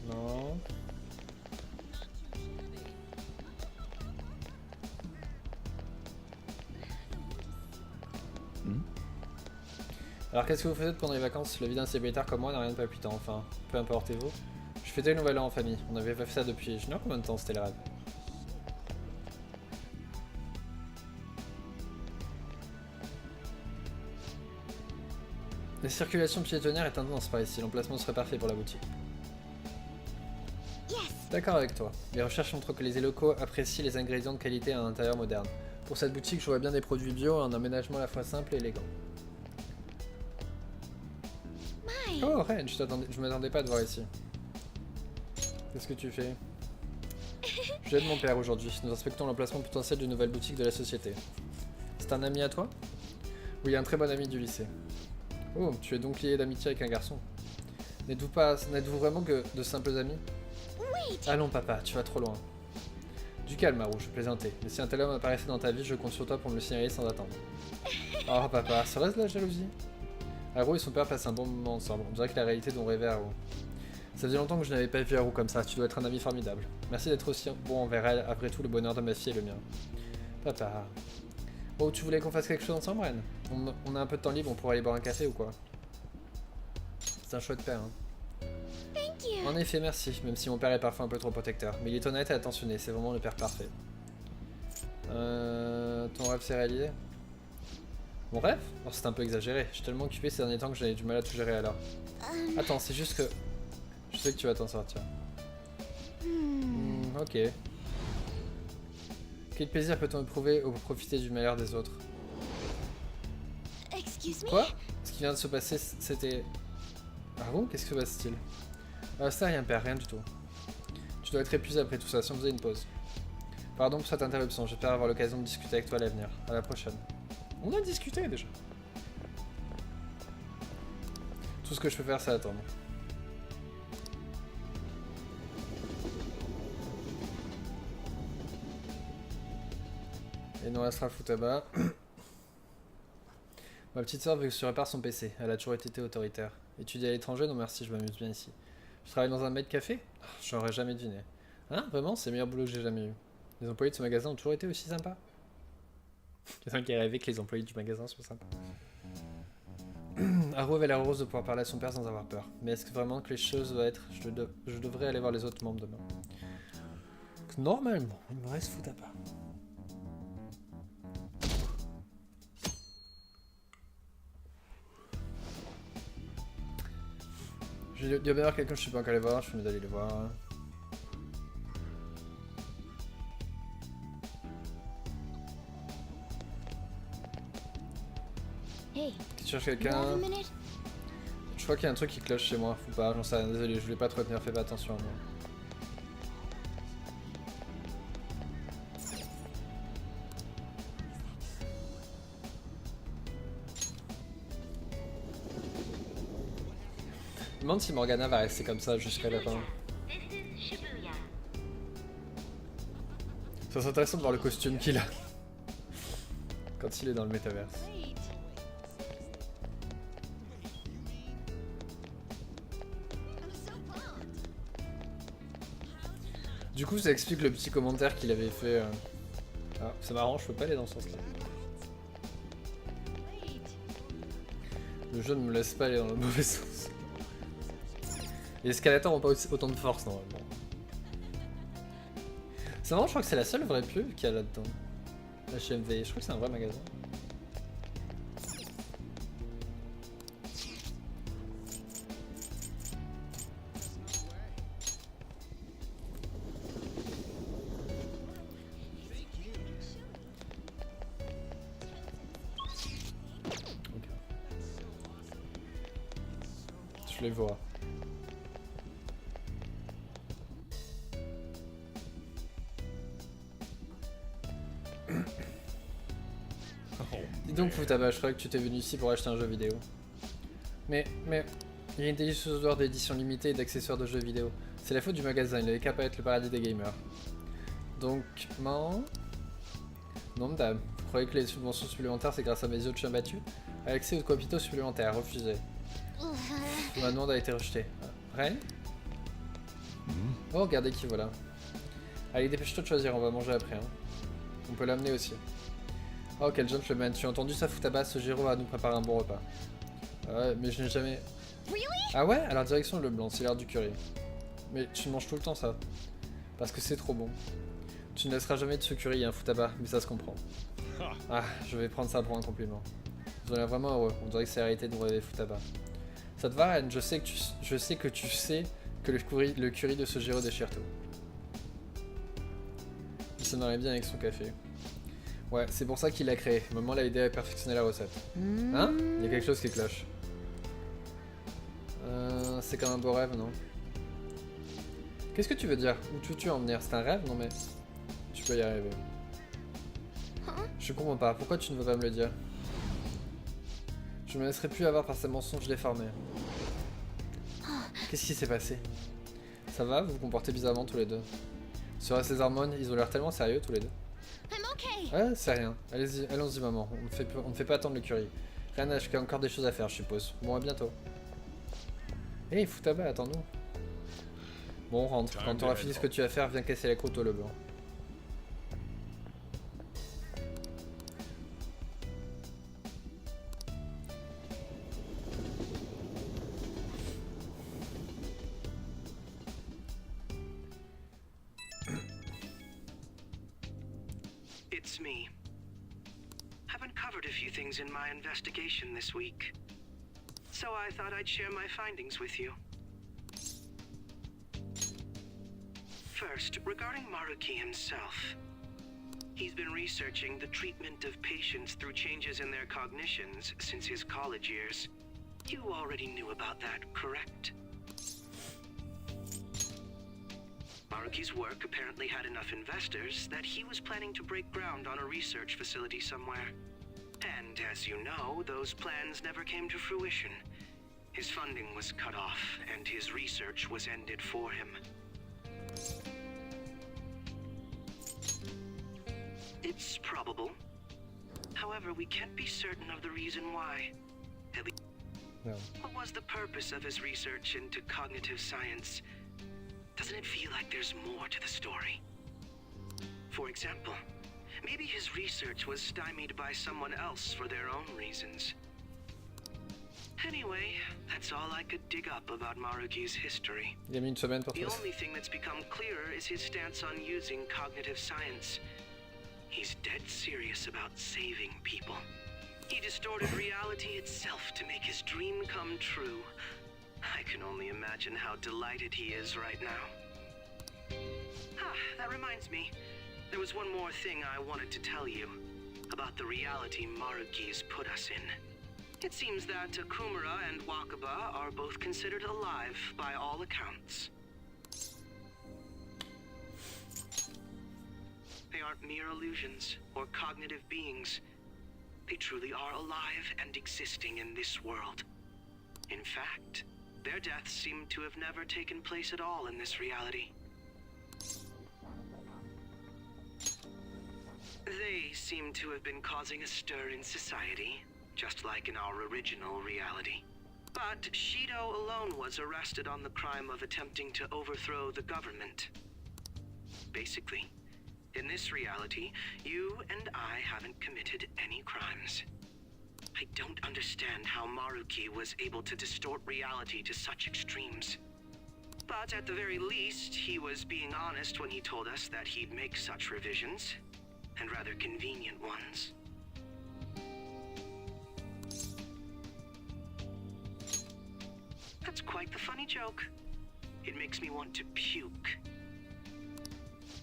Non. Alors qu'est-ce que vous faites pendant les vacances? La vie d'un célibataire comme moi n'a rien de palpitant, enfin, peu importe, et vous? Je fêtais le nouvel an en famille, on avait pas fait ça depuis... Je sais pas combien de temps c'était le rêve. La circulation piétonnière est intense par ici, l'emplacement serait parfait pour la boutique. D'accord avec toi. Les recherches montrent que les locaux apprécient les ingrédients de qualité à un intérieur moderne. Pour cette boutique, je vois bien des produits bio et un aménagement à la fois simple et élégant. Oh Ren, je m'attendais pas à te voir ici. Qu'est-ce que tu fais? J'aide mon père aujourd'hui. Nous inspectons l'emplacement potentiel d'une nouvelle boutique de la société. C'est un ami à toi? Oui, un très bon ami du lycée. Oh, tu es donc lié d'amitié avec un garçon. N'êtes-vous vraiment que de simples amis? Allons papa, tu vas trop loin. Du calme, Haru, je plaisantais. Mais si un tel homme apparaissait dans ta vie, je compte sur toi pour me le signaler sans attendre. Oh papa, serait-ce de la jalousie? Haru et son père passent un bon moment ensemble. On dirait que la réalité dont rêvait Haru. Ça faisait longtemps que je n'avais pas vu Haru comme ça. Tu dois être un ami formidable. Merci d'être aussi bon envers elle. Après tout, le bonheur de ma fille est le mien. Papa. Oh, tu voulais qu'on fasse quelque chose ensemble, Ren? On a un peu de temps libre, on pourrait aller boire un café ou quoi? C'est un chouette père, hein. En effet, merci, même si mon père est parfois un peu trop protecteur. Mais il est honnête et attentionné, c'est vraiment le père parfait. Ton rêve s'est réalisé? Mon rêve? Oh, c'est un peu exagéré. Je suis tellement occupé ces derniers temps que j'avais du mal à tout gérer alors. Attends, c'est juste que... Je sais que tu vas t'en sortir. Ok. Quel plaisir peut-on éprouver au profiter du malheur des autres? Quoi? Ce qui vient de se passer, c'était... Ah bon? Qu'est-ce que se passe-t-il? Ah, ça, rien, père, rien du tout. Tu dois être épuisé après tout ça, si on faisait une pause. Pardon pour cette interruption, j'espère avoir l'occasion de discuter avec toi à l'avenir. À la prochaine. On a discuté déjà. Tout ce que je peux faire, c'est attendre. Et nous restera Futaba. Ma petite soeur veut que je répare son PC. Elle a toujours été autoritaire. Étudier à l'étranger? Non merci, je m'amuse bien ici. Je travaille dans un maid café? Oh, j'aurais jamais deviné. Hein? Vraiment? C'est le meilleur boulot que j'ai jamais eu. Les employés de ce magasin ont toujours été aussi sympas? Quelqu'un qui a rêvé que les employés du magasin soient sympas. Haru avait l'air heureuse de pouvoir parler à son père sans avoir peur. Mais est-ce que vraiment que les choses doivent être... Je devrais aller voir les autres membres demain. Donc, normalement, il me reste Futaba. Il doit bien y avoir quelqu'un que je suis pas encore allé voir, je suis mieux d'aller les voir. Hey, Tu cherches quelqu'un? Je crois qu'il y a un truc qui cloche chez moi, faut pas, j'en sais rien, désolé, je voulais pas te retenir, fais pas attention à moi. Je me demande si Morgana va rester comme ça jusqu'à la fin. Ça serait intéressant de voir le costume qu'il a quand il est dans le métaverse. Du coup, ça explique le petit commentaire qu'il avait fait. Ah, c'est marrant, je peux pas aller dans ce sens-là. Le jeu ne me laisse pas aller dans le mauvais sens. Les escalators n'ont pas autant de force normalement. C'est marrant, je crois que c'est la seule vraie pub qu'il y a là-dedans. HMV, je crois que c'est un vrai magasin. Je les vois. Dis donc Futaba, je croyais que tu étais venu ici pour acheter un jeu vidéo. Mais, il y a une délicieuse odeur d'édition limitée et d'accessoires de jeux vidéo. C'est la faute du magasin, il avait qu'à pas être le paradis des gamers. Donc, non, madame, vous croyez que les subventions supplémentaires c'est grâce à mes yeux de chien battus? Accès aux capitaux supplémentaires, refusé. Ma demande a été rejetée. Reine? Oh, regardez qui voilà. Allez, dépêche-toi de choisir, on va manger après. Hein. On peut l'amener aussi. Oh, quel gentleman. Tu as entendu ça, Futaba? Ce Jiro va nous préparer un bon repas. Ouais, mais je n'ai jamais... Ah ouais? Alors direction le blanc, c'est l'heure du curry. Mais tu manges tout le temps ça. Parce que c'est trop bon. Tu ne laisseras jamais de ce curry, hein, Futaba, mais ça se comprend. Ah, je vais prendre ça pour un compliment. Vous avez l'air vraiment heureux, on dirait que c'est arrêté de nous rêver, Futaba. Ça te va, Anne? Je sais que tu sais que le curry de ce Jiro déchire tout. Il se marrait bien avec son café. Ouais, c'est pour ça qu'il l'a créé. Maman l'a aidé à perfectionner la recette. Hein? Il y a quelque chose qui cloche. C'est comme un beau rêve, non? Qu'est-ce que tu veux dire? Où tu veux en venir? C'est un rêve? Non mais... Tu peux y arriver. Je comprends pas. Pourquoi tu ne veux pas me le dire? Je me laisserai plus avoir par ces mensonges déformés. Qu'est-ce qui s'est passé? Ça va? Vous vous comportez bizarrement tous les deux. Sur ces hormones, ils ont l'air tellement sérieux tous les deux. Ouais, c'est rien. Allez-y, allons-y maman. On ne fait pas attendre le curry. Rien à acheter, encore des choses à faire, je suppose. Bon, à bientôt. Hey, Futaba, attends-nous. Bon, on rentre. Quand t'auras fini ce que tu vas faire, viens casser la croûte au blanc. It's me. I've uncovered a few things in my investigation this week. So I thought I'd share my findings with you. First, regarding Maruki himself. He's been researching the treatment of patients through changes in their cognitions since his college years. You already knew about that, correct? Maruki's work apparently had enough investors that he was planning to break ground on a research facility somewhere. And as you know, those plans never came to fruition. His funding was cut off, and his research was ended for him. It's probable. However, we can't be certain of the reason why. At least, what was the purpose of his research into cognitive science? Doesn't it feel like there's more to the story? For example, maybe his research was stymied by someone else for their own reasons. Anyway, that's all I could dig up about Maruki's history. Il y a mis une semaine pour The faire ça. only thing that's become clearer is his stance on using cognitive science. He's dead serious about saving people. He distorted reality itself to make his dream come true. I can only imagine how delighted he is right now. Ah, that reminds me. There was one more thing I wanted to tell you about the reality Maruki's put us in. It seems that Akumura and Wakaba are both considered alive by all accounts. They aren't mere illusions or cognitive beings. They truly are alive and existing in this world. In fact, their deaths seem to have never taken place at all in this reality. They seem to have been causing a stir in society, just like in our original reality. But Shido alone was arrested on the crime of attempting to overthrow the government. Basically, in this reality, you and I haven't committed any crimes. I don't understand how Maruki was able to distort reality to such extremes. But at the very least, he was being honest when he told us that he'd make such revisions, and rather convenient ones. That's quite the funny joke. It makes me want to puke.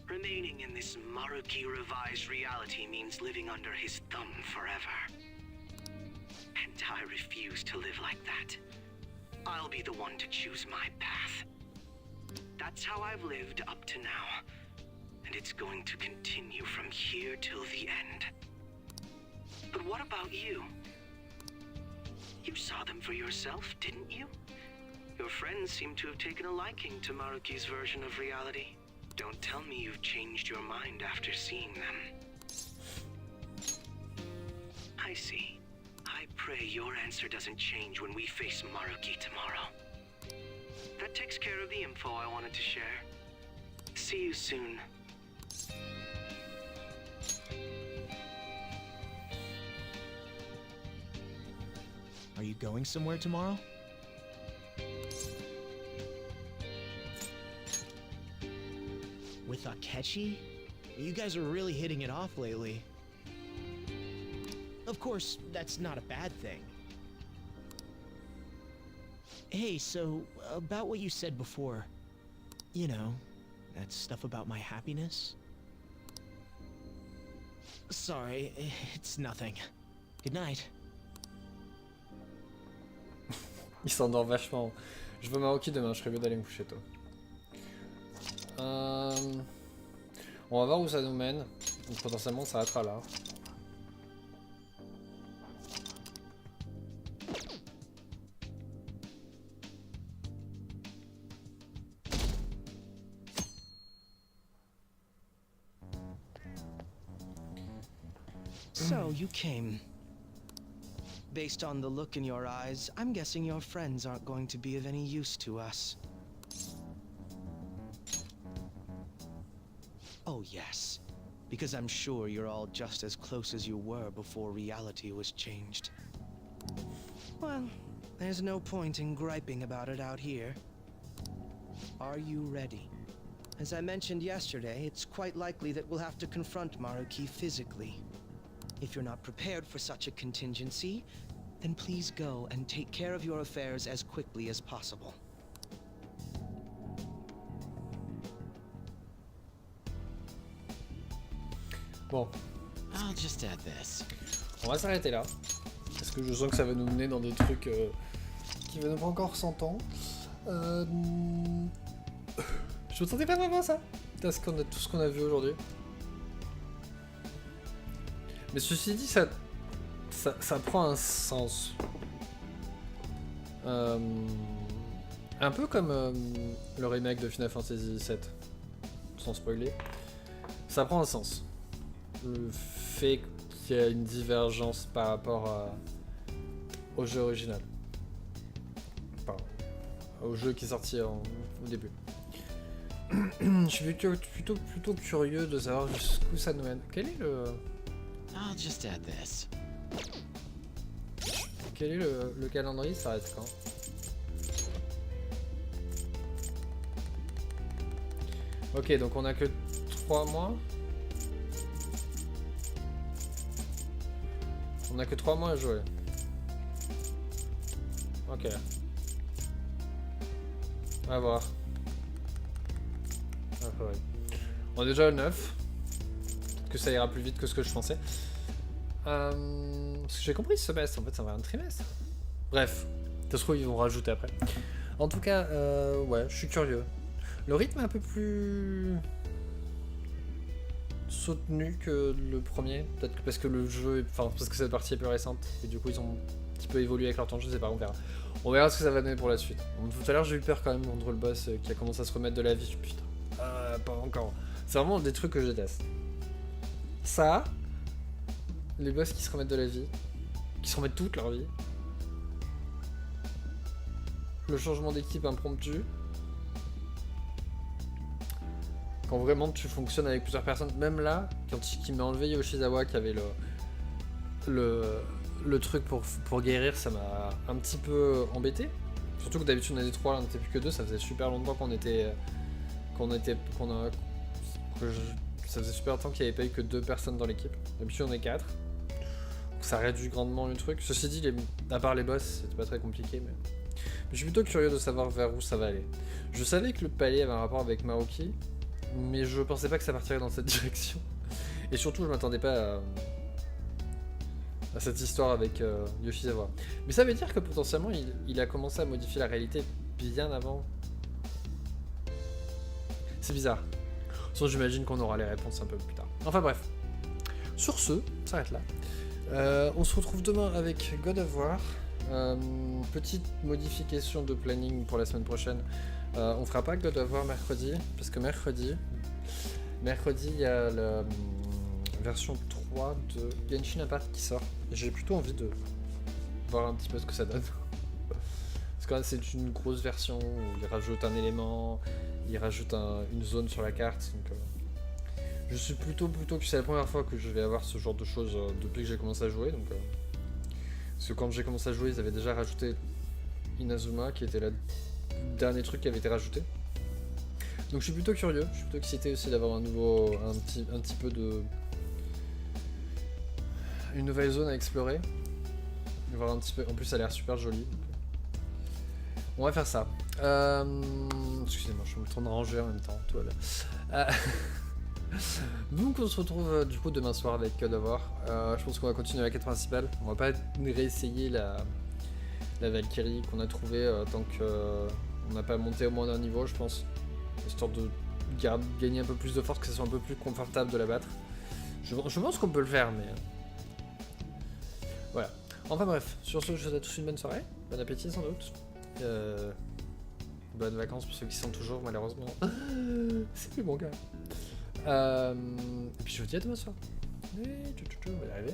Remaining in this Maruki revised reality means living under his thumb forever. And I refuse to live like that. I'll be the one to choose my path. That's how I've lived up to now. And it's going to continue from here till the end. But what about you? You saw them for yourself, didn't you? Your friends seem to have taken a liking to Maruki's version of reality. Don't tell me you've changed your mind after seeing them. I see. I pray your answer doesn't change when we face Maruki tomorrow. That takes care of the info I wanted to share. See you soon. Are you going somewhere tomorrow? With Akechi? You guys are really hitting it off lately. Of course, that's not a bad thing. Hey, so, about what you said before. You know, that stuff about my happiness? Sorry, it's nothing. Good night. Il s'endort vachement. Je veux Maruki demain, je serais mieux d'aller me coucher tôt. On va voir où ça nous mène. Donc potentiellement ça s'arrêtera là. So, you came. Based on the look in your eyes, I'm guessing your friends aren't going to be of any use to us. Oh, yes. Because I'm sure you're all just as close as you were before reality was changed. Well, there's no point in griping about it out here. Are you ready? As I mentioned yesterday, it's quite likely that we'll have to confront Maruki physically. If you're not prepared for such a contingency, then please go and take care of your affairs as quickly as possible. Bon. I'll just add this. On va s'arrêter là. Parce que je sens que ça va nous mener dans des trucs qui va nous prendre encore 100 ans. Je me sentais pas vraiment ça. Tout ce qu'on a vu aujourd'hui. Mais ceci dit, ça prend un sens. Un peu comme le remake de Final Fantasy VII. Sans spoiler. Ça prend un sens. Le fait qu'il y a une divergence par rapport au jeu original. Pardon. Au jeu qui est sorti au début. Je suis plutôt curieux de savoir jusqu'où ça nous mène. Quel est le... I'll just add this. Quel est le calendrier? Ça arrête quand? Ok, donc on a que 3 mois. On a que 3 mois à jouer. Ok. On va voir. Après, ouais. On est déjà le 9. Peut-être que ça ira plus vite que ce que je pensais. Parce que j'ai compris ce semestre, en fait ça va un trimestre. Bref, ça se trouve ils vont rajouter après. En tout cas, ouais, je suis curieux. Le rythme est un peu plus soutenu que le premier. Peut-être que parce que le jeu, enfin parce que cette partie est plus récente. Et du coup ils ont un petit peu évolué avec leur temps de jeu, je sais pas, on verra. On verra ce que ça va donner pour la suite. Bon, tout à l'heure j'ai eu peur quand même contre le boss qui a commencé à se remettre de la vie. Putain, pas encore. C'est vraiment des trucs que je déteste. Ça, les boss qui se remettent de la vie, qui se remettent toute leur vie. Le changement d'équipe impromptu. Quand vraiment tu fonctionnes avec plusieurs personnes. Même là, quand il m'a enlevé Yoshizawa qui avait le truc pour guérir, ça m'a un petit peu embêté. Surtout que d'habitude on était 3, là on n'était plus que 2, ça faisait super longtemps ça faisait super longtemps qu'il n'y avait pas eu que 2 personnes dans l'équipe. D'habitude on est 4. Donc ça réduit grandement le truc. Ceci dit, à part les boss, c'était pas très compliqué, mais je suis plutôt curieux de savoir vers où ça va aller. Je savais que le palais avait un rapport avec Maoki, mais je pensais pas que ça partirait dans cette direction. Et surtout, je m'attendais pas à cette histoire avec Yoshizawa. Mais ça veut dire que potentiellement, il a commencé à modifier la réalité bien avant. C'est bizarre. Sinon, j'imagine qu'on aura les réponses un peu plus tard. Enfin bref. Sur ce, on s'arrête là. On se retrouve demain avec God of War. Petite modification de planning pour la semaine prochaine. On fera pas God of War mercredi, parce que mercredi il y a la version 3 de Genshin Impact qui sort. J'ai plutôt envie de voir un petit peu ce que ça donne. Parce que là, c'est une grosse version où il rajoute un élément, il rajoute une zone sur la carte. Donc, je suis plutôt que c'est la première fois que je vais avoir ce genre de choses depuis que j'ai commencé à jouer. Donc, parce que quand j'ai commencé à jouer, ils avaient déjà rajouté Inazuma, qui était le dernier truc qui avait été rajouté. Donc je suis plutôt curieux, je suis plutôt excité aussi d'avoir un petit peu de... une nouvelle zone à explorer. Voir un petit peu... En plus ça a l'air super joli. Donc... On va faire ça. Excusez-moi, je suis en train de ranger en même temps, tout va bien. Donc on se retrouve du coup demain soir avec God of War. Je pense qu'on va continuer la quête principale. On va pas réessayer la Valkyrie qu'on a trouvée tant qu'on n'a pas monté au moins d'un niveau, je pense. Histoire de gagner un peu plus de force, que ça soit un peu plus confortable de la battre. Je pense qu'on peut le faire, mais... Voilà. Enfin bref, sur ce, je vous souhaite à tous une bonne soirée. Bon appétit sans doute. Bonnes vacances pour ceux qui sont toujours, malheureusement. C'est plus mon gars. Et puis je vous dis à demain soir. On va y arriver.